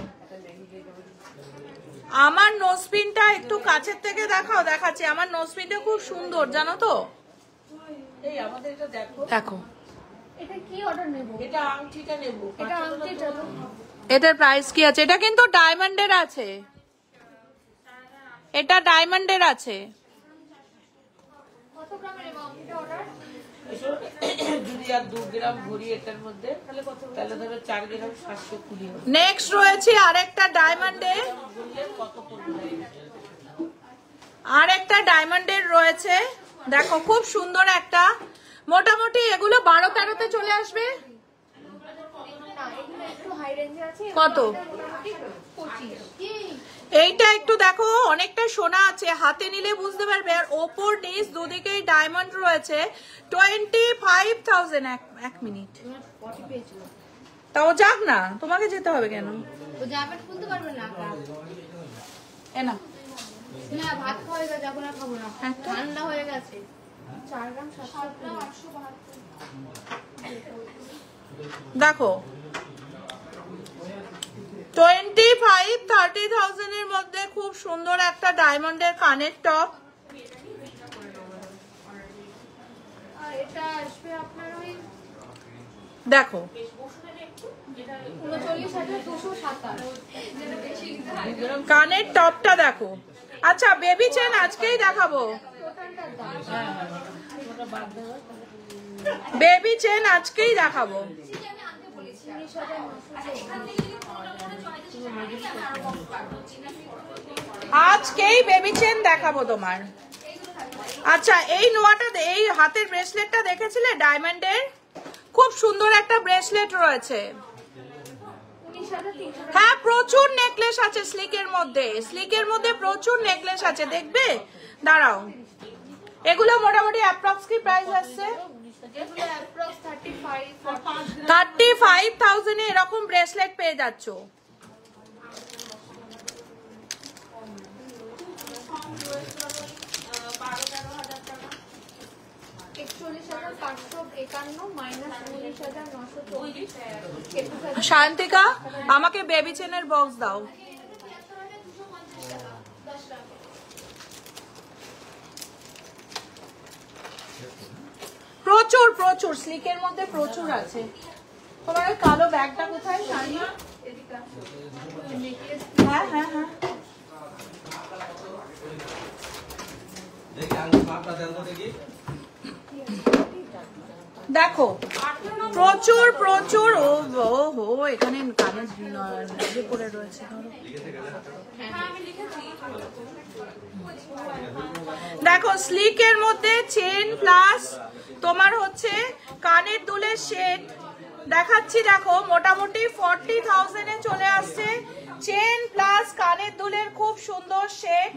আমার নোজপিনটা একটু কাছের থেকে দেখাও, দেখাচ্ছি। আমার নোজপিনটা খুব সুন্দর জানো তো। এই আমাদের এটা দেখো, দেখো এটা কি অর্ডার নেব? এটা আংটিটা নেব। এটা আংটিটা তো এটার প্রাইস কি আছে? এটা কিন্তু ডায়মন্ডের আছে, এটা ডায়মন্ডের আছে। কত গ্রামের নেব আংটিটা অর্ডার? যদি আর 2 গ্রাম ভরি এটার মধ্যে, তাহলে ধরো 4 গ্রাম 720 হবে। নেক্সট রয়েছে আরেকটা ডায়মন্ডের, কত পড়বে? আরেকটা ডায়মন্ডের রয়েছে। দেখো খুব সুন্দর একটা, মোটামুটি এগুলো 12-13 তে চলে আসবে। না, এগুলো একটু হাই রেঞ্জে আছে। কত? মোটামুটি 25। কি এইটা একটু দেখো, অনেকটা সোনা আছে, হাতে নিলে বুঝতে পারবে। আর ওপর নিচ দুদিকেই ডায়মন্ড রয়েছে 25,000। এক মিনিট, 40 পেয়েছিল। তাও যাক না, তোমাকে যেতে হবে কেন? ও জামাটা খুলতে পারবে না। এ না, না, ভাত খাওয়া হয়ে গেছে, এখন আর খাবো না। একটা? ঠান্ডা হয়ে গেছে। 4 গ্রাম 772। দেখো 25-30,000 এর মধ্যে খুব সুন্দর একটা ডায়মন্ডের কানের টপ। আর এটা আসবে আপনার ওই দেখো 39,227। কানের টপটা দেখো। আচ্ছা, বেবি চেন আজকেই দেখাবো, বেবি চেন আজকেই দেখাবো। আজকেই বেবি চেন দেখাবো তোমার। আচ্ছা, এই নোয়াটা, এই হাতের ব্রেসলেটটা দেখেছিলে ডায়মন্ডের? খুব সুন্দর একটা ব্রেসলেট রয়েছে। হ্যাঁ, প্রচুর নেকলেস আছে স্লিকের মধ্যে, স্লিকের মধ্যে প্রচুর নেকলেস আছে, দেখবে? দাঁড়াও, এগুলো মোটামুটি অ্যাপ্রক্স কি প্রাইস আসছে? 35,000 এ এরকম ব্রেসলেট পেয়ে যাচ্ছ। শান্তিকা, আমাকে বেবি চেনের বক্স দাও। প্রচুর প্রচুর স্লিকের মধ্যে প্রচুর আছে। তোমার ওই কালো ব্যাগটা কোথায় শাড়ি? হ্যাঁ হ্যাঁ হ্যাঁ, দেখো প্রচুর প্রচুর। ও হো, এখানে কানের ইয়ে পড়ে রয়েছে। দেখো স্লিকের মধ্যে চেন প্লাস তোমার হচ্ছে কানের দুলের সেট দেখাচ্ছি। দেখো মোটামুটি 40,000 এ চলে আসছে। চেন প্লাস কানের দুলের খুব সুন্দর সেট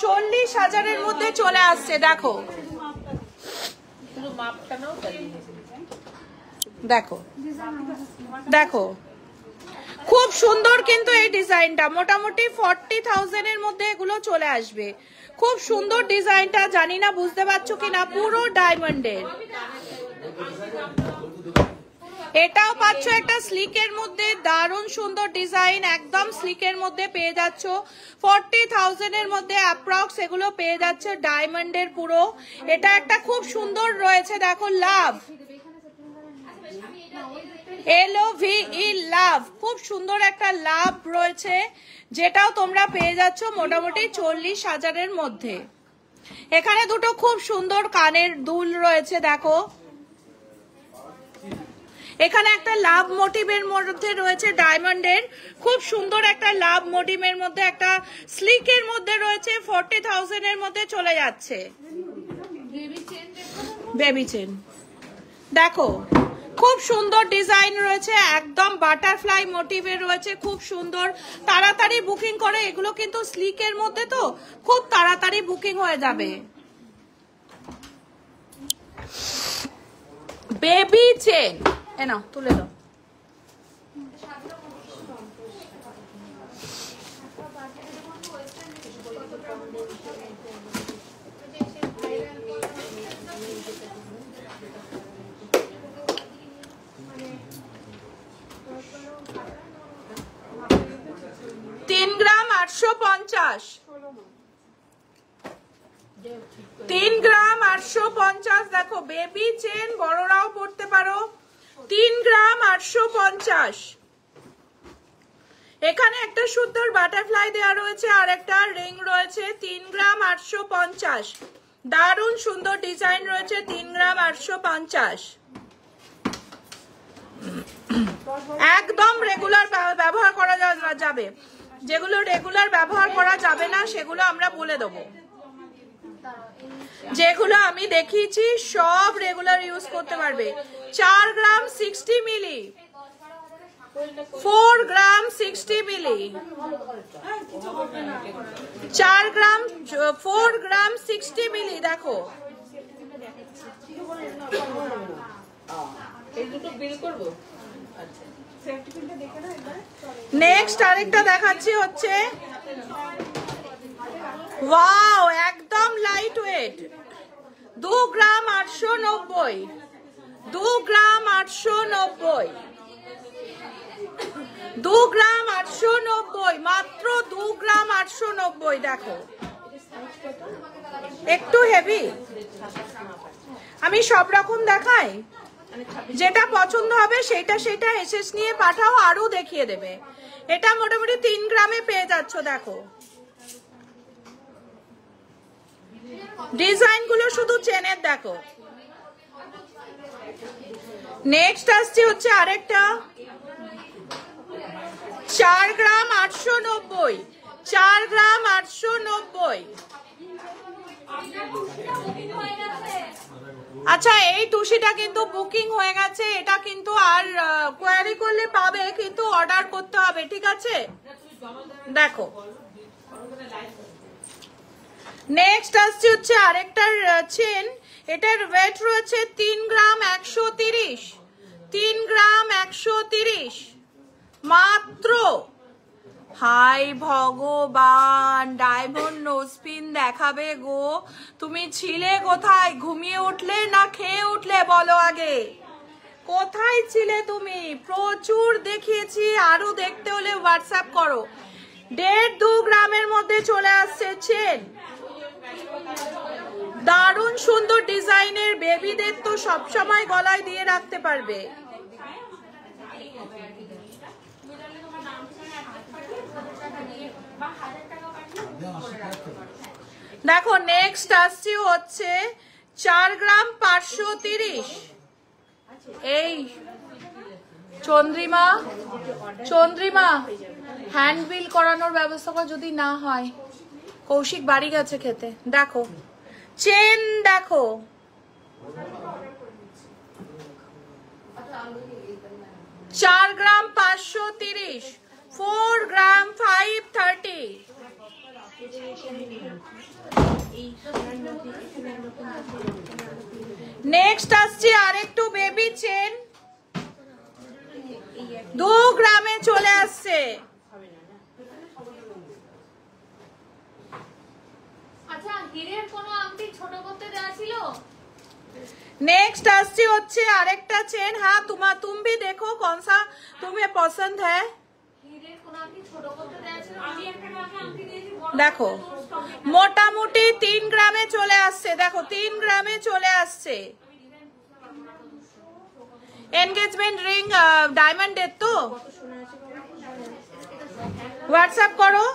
40,000 এর মধ্যে চলে আসছে। দেখো দেখো দেখো খুব সুন্দর কিন্তু এই ডিজাইনটা। মোটামুটি 40,000 এর মধ্যে এগুলো চলে আসবে। খুব সুন্দর ডিজাইনটা, জানি না বুঝতে পারছো কিনা, পুরো ডায়মন্ডের। এটাও পাচ্ছ একটা স্লিকের মধ্যে, দারুণ সুন্দর ডিজাইন, একদম স্লিকের মধ্যে পেয়ে যাচ্ছ। 40,000 এর মধ্যে অ্যাপ্রক্স এগুলো পেয়ে যাচ্ছে ডায়মন্ডের পুরো। এটা একটা খুব সুন্দর রয়েছে, দেখো লাভ, LOVE লাভ, খুব সুন্দর একটা লাভ রয়েছে, যেটাও তোমরা পেয়ে যাচ্ছ মোটামুটি 40,000 এর মধ্যে। এখানে দুটো খুব সুন্দর কানের দুল রয়েছে, দেখো এখানে একটা লাভ মোটিভের মধ্যে রয়েছে ডায়মন্ডের, খুব সুন্দর একটা লাভ মোটিভের মধ্যে একটা স্লিকের মধ্যে রয়েছে, 40,000 এর মধ্যে চলে যাচ্ছে। বেবি চেন দেখো, খুব সুন্দর ডিজাইন রয়েছে, একদম বাটারফ্লাই মোটিভের রয়েছে, খুব সুন্দর। তাড়াতাড়ি বুকিং করে, এগুলো কিন্তু স্লিকের মধ্যে তো খুব তাড়াতাড়ি বুকিং হয়ে যাবে। বেবি চেন এ নাও, তুলে দাও। গ্রাম 850, 3 গ্রাম 850। দেখো বেবি চেন বড়রাও পড়তে পারো, 3 গ্রাম 850। এখানে একটা সুন্দর বাটারফ্লাই দেওয়া রয়েছে আর একটা রিং রয়েছে, 3 গ্রাম 850। দারুণ সুন্দর ডিজাইন রয়েছে, 3 গ্রাম 850। একদম রেগুলার ব্যবহার করা যাবে, যেগুলো রেগুলার ব্যবহার করা যাবে না সেগুলো আমরা বলে দেবো। যেগুলো আমি দেখিয়েছি সব রেগুলার ইউজ করতে পারবে। 4 গ্রাম 60 মিলি, 4 গ্রাম 60 মিলি, 4 গ্রাম 4 গ্রাম 60 মিলি। দেখো এই দুটো বিল করব। নেক্সট আরেকটা দেখাচ্ছি হচ্ছে, ওয়াও একদম লাইট ওয়েট, 2 গ্রাম 890, 2 গ্রাম 890, 2 গ্রাম 890, মাত্র 2 গ্রাম 890। দেখো একটু হেভি, আমি সব রকম দেখাই, যেটা পছন্দ হবে সেটা এসএস নিয়ে পাঠাও, আরো দেখিয়ে দেবে। এটা মোটামুটি 3 গ্রামে পেয়ে যাচ্ছ। দেখো ডিজাইন গুলো শুধু চেনের দেখো। নেক্সট আসছে হচ্ছে আরেকটা, 4 গ্রাম 890, 4 গ্রাম 890। আচ্ছা এই টুসিটা কিন্তু বুকিং হয়ে গেছে, এটা কিন্তু আর কোয়ারি করলে পাবে, কিন্তু অর্ডার করতে হবে, ঠিক আছে? দেখো নেক্সট আসছে হচ্ছে আরেকটার চেন, এটার ওয়েট রয়েছে 3 গ্রাম 130, 3 গ্রাম 130 মাত্র। হাই ভগবান, ডায়মন্ড নোজপিন দেখাবে গো, তুমি ছিলে কোথায়? ঘুমিয়ে উঠলে না খেয়ে উঠলে বলো আগে, কোথায় ছিলে তুমি? প্রচুর দেখিয়েছি, আরো দেখতে হলে হোয়াটসঅ্যাপ করো। 1.5-2 গ্রামের মধ্যে চলে আসছে চেন, দারুণ সুন্দর ডিজাইনের, বেবিদের তো সবসময় গলায় দিয়ে রাখতে পারবে। দেখো নেক্সট আসছে হচ্ছে 4 গ্রাম 530। এই চন্দ্রিমা হ্যান্ডবিল করানোর ব্যবস্থা কর, যদি না হয়। কৌশিক বাড়ি গেছে খেতে। দেখো চেন, দেখো চার গ্রাম 530, 4 গ্রাম 530। নেক্সট আসছে আরেকটু বেবি চেন, 2 গ্রামে চলে আসছে। আচ্ছা হীরের কোনো আংটি ছোট করতে দেওয়া ছিল? नेक्स्ट আসছে হচ্ছে আরেকটা চেন। हाँ तुम भी देखो कौन सा तुम्हें पसंद है। দেখো মোটামুটি 3 গ্রামে চলে আসছে। দেখো 3 গ্রামে চলে আসছে। এনগেজমেন্ট রিং ডায়মন্ডের তো। হোয়াটসঅ্যাপ করো,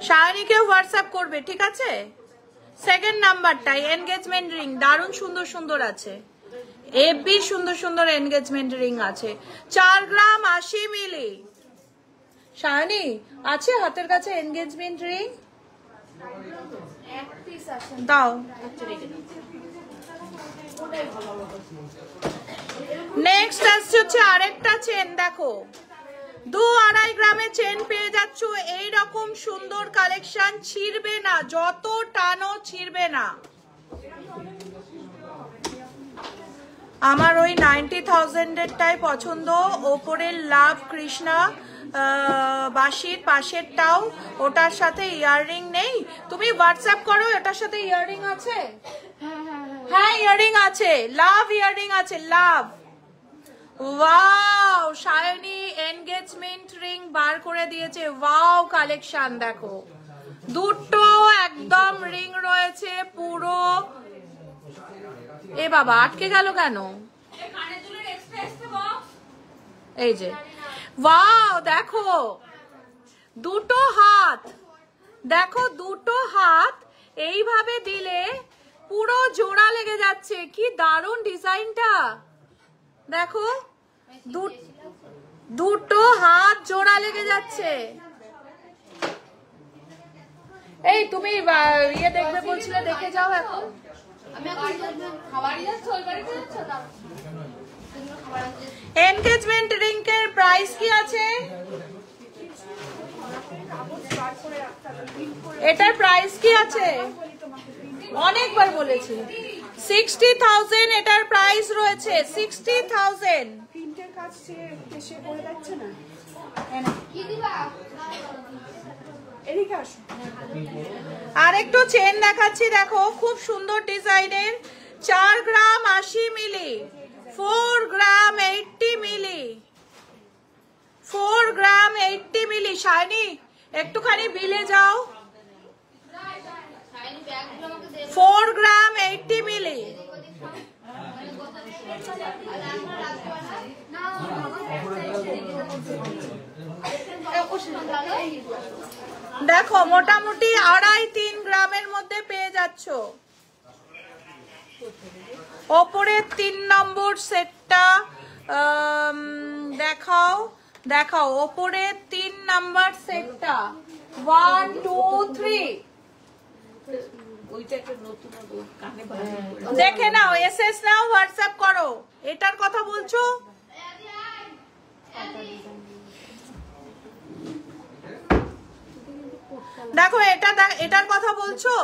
শায়নিকেও হোয়াটসঅ্যাপ করবে, ঠিক আছে। সেকেন্ড নাম্বারটাই এনগেজমেন্ট রিং, দারুণ সুন্দর সুন্দর আছে, এবি সুন্দর সুন্দর এনগেজমেন্ট রিং আছে। 4 গ্রাম 80 মিলি। শায়নি আছে হাতের কাছে এনগেজমেন্ট রিং? দাও। নেক্সট আসছে হচ্ছে আরেকটা চেন। দেখো 2-2.5 গ্রামে চেন পেয়ে যাচ্ছ। এইরকম সুন্দর কালেকশন, ছিড়বে না, যত টানো ছিড়বে না। আমার ওই 90,000 এরটাই পছন্দ। ওপরের লাভ কৃষ্ণা বাসির পাশেরটাও, ওটার সাথে ইয়াররিং নেই। তুমি হোয়াটসঅ্যাপ করো, এটার সাথে ইয়াররিং আছে? হ্যাঁ ইয়াররিং আছে, লাভ ইয়াররিং আছে, লাভ। ওয়াও, শায়নি এনগেজমেন্ট রিং বার করে দিয়েছে। ওয়াও কালেকশন দেখো, দুটো একদম রিং রয়েছে পুরো। এ বাবা আটকে গেল কেন? এই যে ওয়াও, দেখো দুটো হাত, দেখো দুটো হাত এইভাবে দিলে পুরো জোড়া লেগে যাচ্ছে। কি দারুণ ডিজাইনটা দেখো, দুটো হাত জোড়া লেগে যাচ্ছে। এই তুমি ইয়ে দেখবে বলছিলে, দেখে যাও এখন। এনগেজমেন্ট রিং এর প্রাইস কি আছে? এটার প্রাইস কি আছে? অনেকবার বলেছি 60,000 এটার প্রাইস রয়েছে। 60,000। প্রিন্টের কাজ সে করে যাচ্ছে না। এদিকে আসো। আরেকটু চেন দেখাচ্ছি, দেখো খুব সুন্দর ডিজাইনের। 4 গ্রাম 80 মিলি, 4 গ্রাম 80 মিলি, 4 গ্রাম 80 মিলি। শাইনি একটুখানি বিলে যাও। 4 গ্রাম 80 মিলি। দেখো মোটামুটি 2.5-3 গ্রামের মধ্যে পেয়ে যাচ্ছ। ওপরের 3 নম্বর সেটটা দেখাও, দেখাও ওপরের 3 নাম্বার সেটটা। 1 2 3 দেখে নাও, এসএস নাও, হোয়াটসঅ্যাপ করো। এটার কথা বলছো? দেখো এটা, এটার কথা বলছো?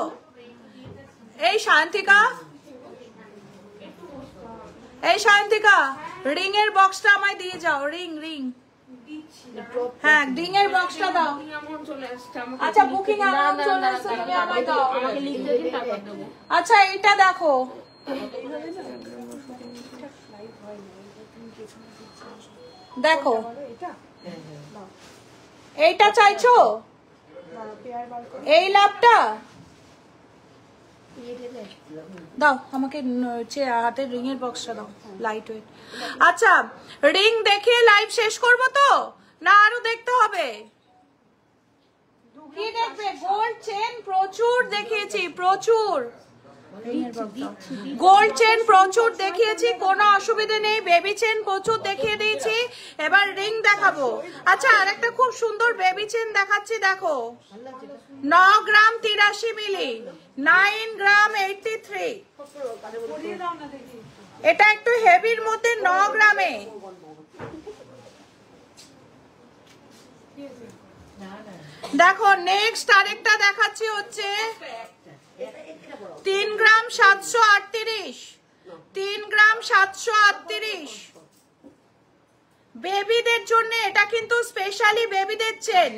এই শান্তিকা, এই শান্তিকা, রিং এর বক্সটা আমায় দিয়ে যাও। রিং রিং হ্যাঁ, রিং এর বক্সটা দাও। আচ্ছা বুকিং অ্যামাউন্ট চলে এসেছে, তুমি আমায় দাও। আচ্ছা এটা দেখো, দেখো এইটা চাইছো? এই লাভটা দাও আমাকে, হাতের রিং এর বক্সটা দাও, লাইট ওয়েট। আচ্ছা রিং দেখে লাইভ শেষ করবো তো, না আরো দেখতে হবে? কি দেখবে? গোল্ড চেন প্রচুর দেখিয়েছি, প্রচুর গোল্ড চেন প্রচুর দেখিয়েছি, কোনো অসুবিধা নেই। বেবি চেন প্রচুর দেখিয়ে দিয়েছি, এবার রিং দেখাবো। আচ্ছা আরেকটা খুব সুন্দর বেবি চেন দেখাচ্ছি, দেখো 9 গ্রাম 83 মিলি, 9 গ্রাম 83। এটা একটু হেভির মধ্যে, 9 গ্রামে। দেখো নেক্সট আরেকটা দেখাচ্ছি হচ্ছে 3 গ্রাম 738, 3 গ্রাম 738 বেবিদের জন্য এটা কিন্তু স্পেশালি বেবিদের চেন,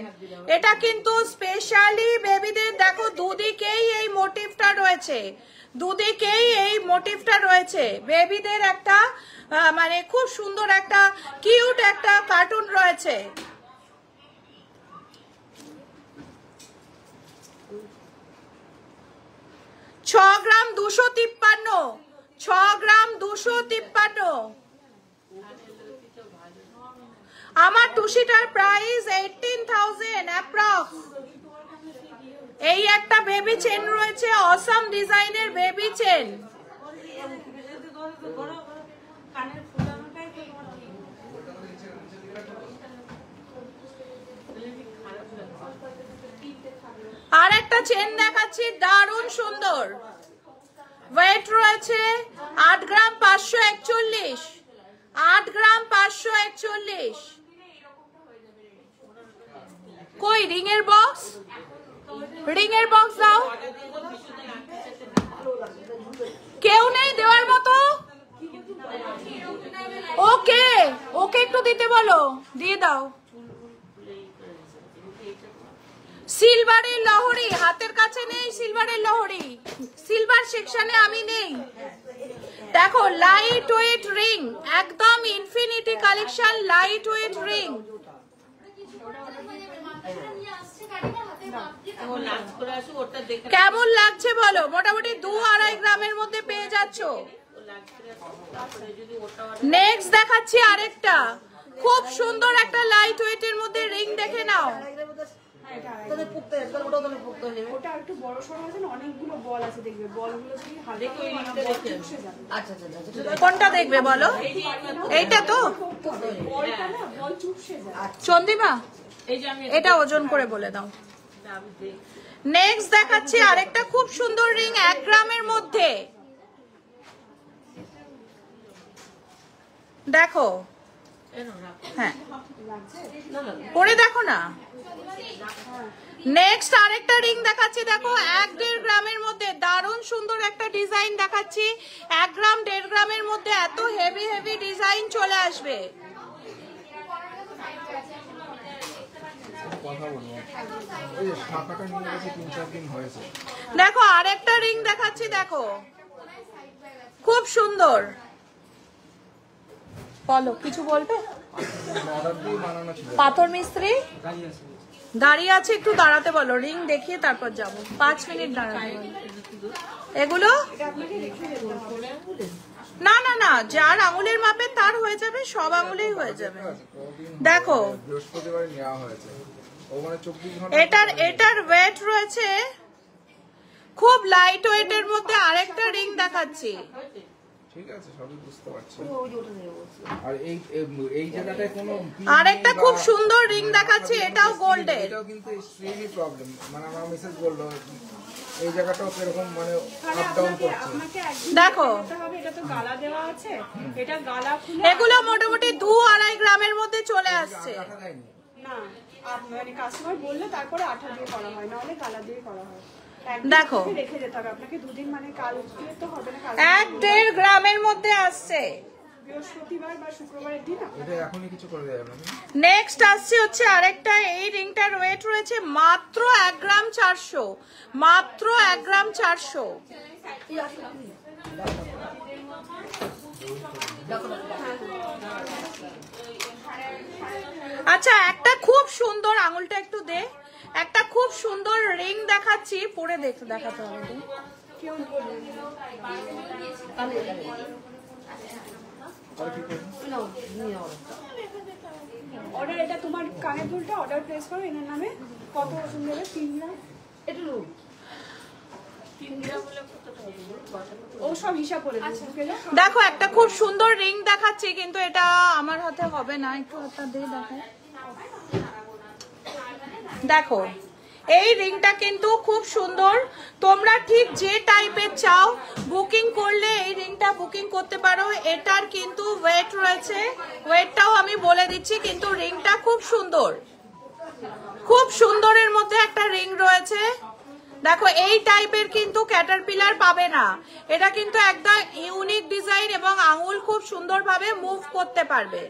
এটা কিন্তু স্পেশালি বেবিদের। দেখো দুদিকেই এই মোটিভটা রয়েছে, দুদিকেই এই মোটিভটা রয়েছে। বেবিদের একটা মানে খুব সুন্দর একটা কিউট একটা কার্টুন রয়েছে। 6 গ্রাম 253, 6 গ্রাম 253। আমার টুসিটার প্রাইস 18,000 অ্যাপ্রক্স। এই একটা বেবি চেন রয়েছে, অসাম ডিজাইনের বেবি চেন। আর একটা চেন দেখাচ্ছি, দারুণ সুন্দর। ওয়েট রয়েছে 8 গ্রাম 541, 8 গ্রাম 541। কই রিং এর বক্স, রিং এর বক্স দাও। কেউ নেই দেওয়ার মতো? ওকে ওকে একটু দিতে বলো, দিয়ে দাও। সিলভারের লহরি হাতের কাছে নেই, সিলভারের লহরি সিলভার সেকশনে আমি নেই। দেখো লাইট ওয়েট রিং, একদম infinity collection light weight ring. কেমন লাগছে বলো? মোটামুটি 2-2.5 গ্রামের মধ্যে পেয়ে যাচ্ছ। নেক্সট দেখাচ্ছি আরেকটা খুব সুন্দর একটা লাইট ওয়েটের মধ্যে রিং, দেখে নাও। ওটা একটু বড় সরো আছে না, অনেকগুলো বল আছে, দেখবে বলগুলো যদি কোনটা দেখবে বলো? এইটা তো চন্দিমা, এটা ওজন করে বলে দাও। নেক্সট দেখাচ্ছি আরেকটা খুব সুন্দর রিং 1 গ্রামের মধ্যে। দেখো, হ্যাঁ পরে দেখো না। নেক্সট আরেকটা রিং দেখাচ্ছি, দেখো 1-1.5 গ্রামের মধ্যে দারুণ সুন্দর একটা ডিজাইন দেখাচ্ছি। 1 গ্রাম 1.5 গ্রামের মধ্যে এত হেভি হেভি ডিজাইন চলে আসবে। দেখো আরেকটা রিং দেখাচ্ছি, দেখো খুব সুন্দর। বলো কিছু বলবে? পাথর মিস্ত্রি দাঁড়িয়ে আছে, একটু দাঁড়াতে বলো, রিং দেখিয়ে তারপর যাবো। 5 মিনিট দাঁড়াতে বলো। এগুলো না না না, যার আঙুলের মাপে তার হয়ে যাবে, সব আঙুলেই হয়ে যাবে। দেখো এটার ওয়েট রয়েছে খুব লাইট ওয়েটের মধ্যে। আরেকটা রিং দেখাচ্ছি, ঠিক আছে সবই বুঝতে পারছি। আর এই জায়গাটায় কোনো আরেকটা খুব সুন্দর রিং দেখাচ্ছি, এটাও গোল্ডের। এটাও কিন্তু এক্সট্রিমলি প্রবলেম, মানে আমার মিসেস বললো এই জায়গাটাও এরকম মানে আপ ডাউন করছে। দেখো এটা তো গালা দেওয়া আছে, এটা গালা খুলে এগুলো মোটামুটি 2-2.5 গ্রামের মধ্যে চলে আসছে। না মানে কাস্টমার বললে তারপরে আঠা দিয়ে করা হয়, না হলে গালা দিয়ে করা হয়। দেখো রেখে যেতে হবে আপনাকে 2 দিন, মানে কাল তো হবে না, 1-1.5 গ্রামের মধ্যে আসছে। বৃহস্পতিবার বা শুক্রবারের দিন এটা এখনই কিছু করে দেয় না। নেক্সট আসছে হচ্ছে আরেকটা, এই রিংটার ওয়েট রয়েছে মাত্র 1 গ্রাম 400, মাত্র 1 গ্রাম 400। আচ্ছা একটা খুব সুন্দর, আঙুলটা একটু দে, একটা খুব সুন্দর রিং দেখাচ্ছি, পরে দেখাতে হবে। অর্ডার, এটা তোমার কানের দুলটা অর্ডার প্লেস করো এনার নামে। কত ওজন দেবে? 3 গ্রাম। ও সব হিসাব করে দেবে। দেখো একটা খুব সুন্দর রিং দেখাচ্ছি, কিন্তু এটা আমার হাতে হবে না, একটু হাতটা দিয়ে দেখো। দেখো এই রিংটা কিন্তু খুব সুন্দর, তোমরা ঠিক যে টাইপের চাও বুকিং করলে এই রিংটা বুকিং করতে পারো। এটার কিন্তু ওয়েট রয়েছে, ওয়েটটাও আমি বলে দিচ্ছি, কিন্তু রিংটা খুব সুন্দর, খুব সুন্দরের মধ্যে একটা রিং রয়েছে। দেখো এই টাইপের কিন্তু ক্যাটারপিলার পাবে না, এটা কিন্তু একদম ইউনিক ডিজাইন এবং আঙুল খুব সুন্দরভাবে মুভ করতে পারবে।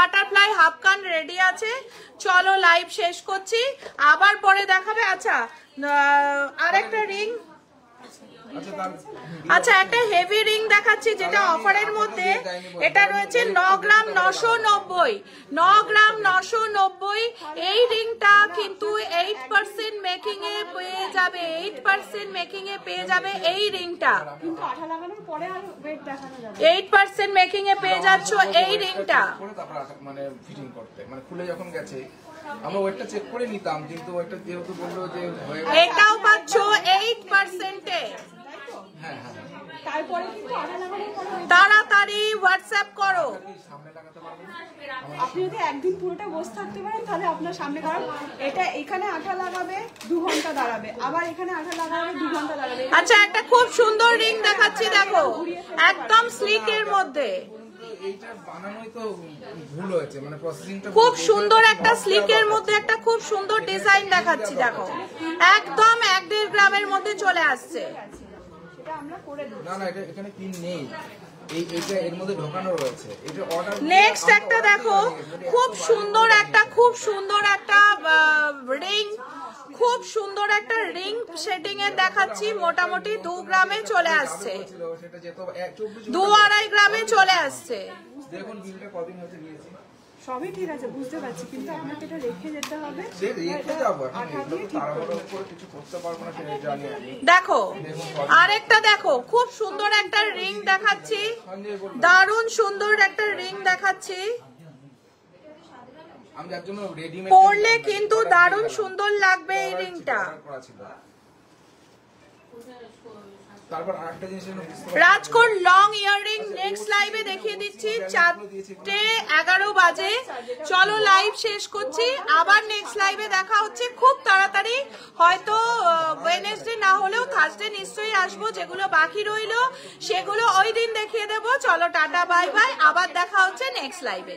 বাটারফ্লাই হাফ কান রেডি আছে। চলো লাইভ শেষ করছি, আবার পরে দেখাবে। আচ্ছা আরেকটা রিং, আচ্ছা তার আচ্ছা একটা হেভি রিং দেখাচ্ছি যেটা অফারের মধ্যে। এটা রয়েছে 9 গ্রাম 990, 9 গ্রাম 990। এই রিংটা কিন্তু 8% মেকিং এ পেয়ে যাবে, 8% মেকিং এ পেয়ে যাবে এই রিংটা। কিন্তু আঠা লাগানোর পরে আর ওয়েট দেখানো যাবে 8% মেকিং এ পেয়ে যাচ্ছ এই রিংটা। করে তারপর মানে ফিটিং করতে, মানে খুলে যখন গেছে আমরা ওয়েটটা চেক করে নিতাম, কিন্তু ওয়েটটা যেহেতু বললো যে হয়ে গেছে। এটাও পাচ্ছ 8% এ। হ্যাঁ হ্যাঁ, তারপরে কিন্তু আঠা লাগানোর পরে তাড়াতাড়ি হোয়াটসঅ্যাপ করো। সামনে লাগাতে পারবেন। আপনি যদি একদিন পুরোটা বসে থাকতে পারেন তাহলে আপনার সামনে, কারণ এটা এখানে আঠা লাগাবে 2 ঘন্টা দাঁড়াবে, আবার এখানে আঠা লাগাবে 2 ঘন্টা দাঁড়াবে। আচ্ছা একটা খুব সুন্দর রিং দেখাচ্ছি, দেখো একদম স্লিকের মধ্যে। এইটা বানানোই তো ভুল হয়েছে, মানে প্রসেসিংটা খুব সুন্দর একটা স্লিকের মধ্যে একটা খুব সুন্দর ডিজাইন দেখাচ্ছি, দেখো একদম 1.5 গ্রামের মধ্যে চলে আসছে। সেটা আমরা করে দেব। না না, এটা এখানে পিন নেই, এইটা এর মধ্যে ঢোকানো রয়েছে। এটা অর্ডার নেক্সট একটা দেখো খুব সুন্দর একটা, খুব সুন্দর একটা রিং, খুব সুন্দর একটা রিং সেটিং এর দেখাচ্ছি। মোটামুটি 2 গ্রামে চলে আসছে, সেটা যেহেতু 24 2-2.5 গ্রামে চলে আসছে। দেখুন বিলটা কদিন হতে দিয়েছি। সবই ঠিক আছে, বুঝতে পারছি, কিন্তু আপনাকে এটা রেখে যেতে হবে। রেখে যাবো এখন, এগুলো তো তাড়াহুড়ো করে কিছু করতে পারবো না, সেটা জানি আমি। দেখো আরেকটা দেখো খুব সুন্দর একটা রিং দেখাচ্ছি, দারুণ সুন্দর একটা রিং দেখাচ্ছি। আমি যার জন্য রেডিমেড পরলে কিন্তু দারুণ সুন্দর লাগবে এই রিংটা। তারপর আরেকটা জিনিস যেন বুঝতে পারছি, রাজকোট লং ইয়াররিং নেক্সট লাইভে দেখিয়ে দিচ্ছি। 4:11 বাজে। চলো লাইভ শেষ করছি, আবার নেক্সট লাইভে দেখা হচ্ছে খুব তাড়াতাড়ি, হয়তো ওয়েডনেসডে না হলেও থার্সডে নিশ্চয়ই আসবো। যেগুলো বাকি রইলো সেগুলো ওই দিন দেখিয়ে দেবো। চলো টাটা বাই বাই, আবার দেখা হচ্ছে নেক্সট লাইভে।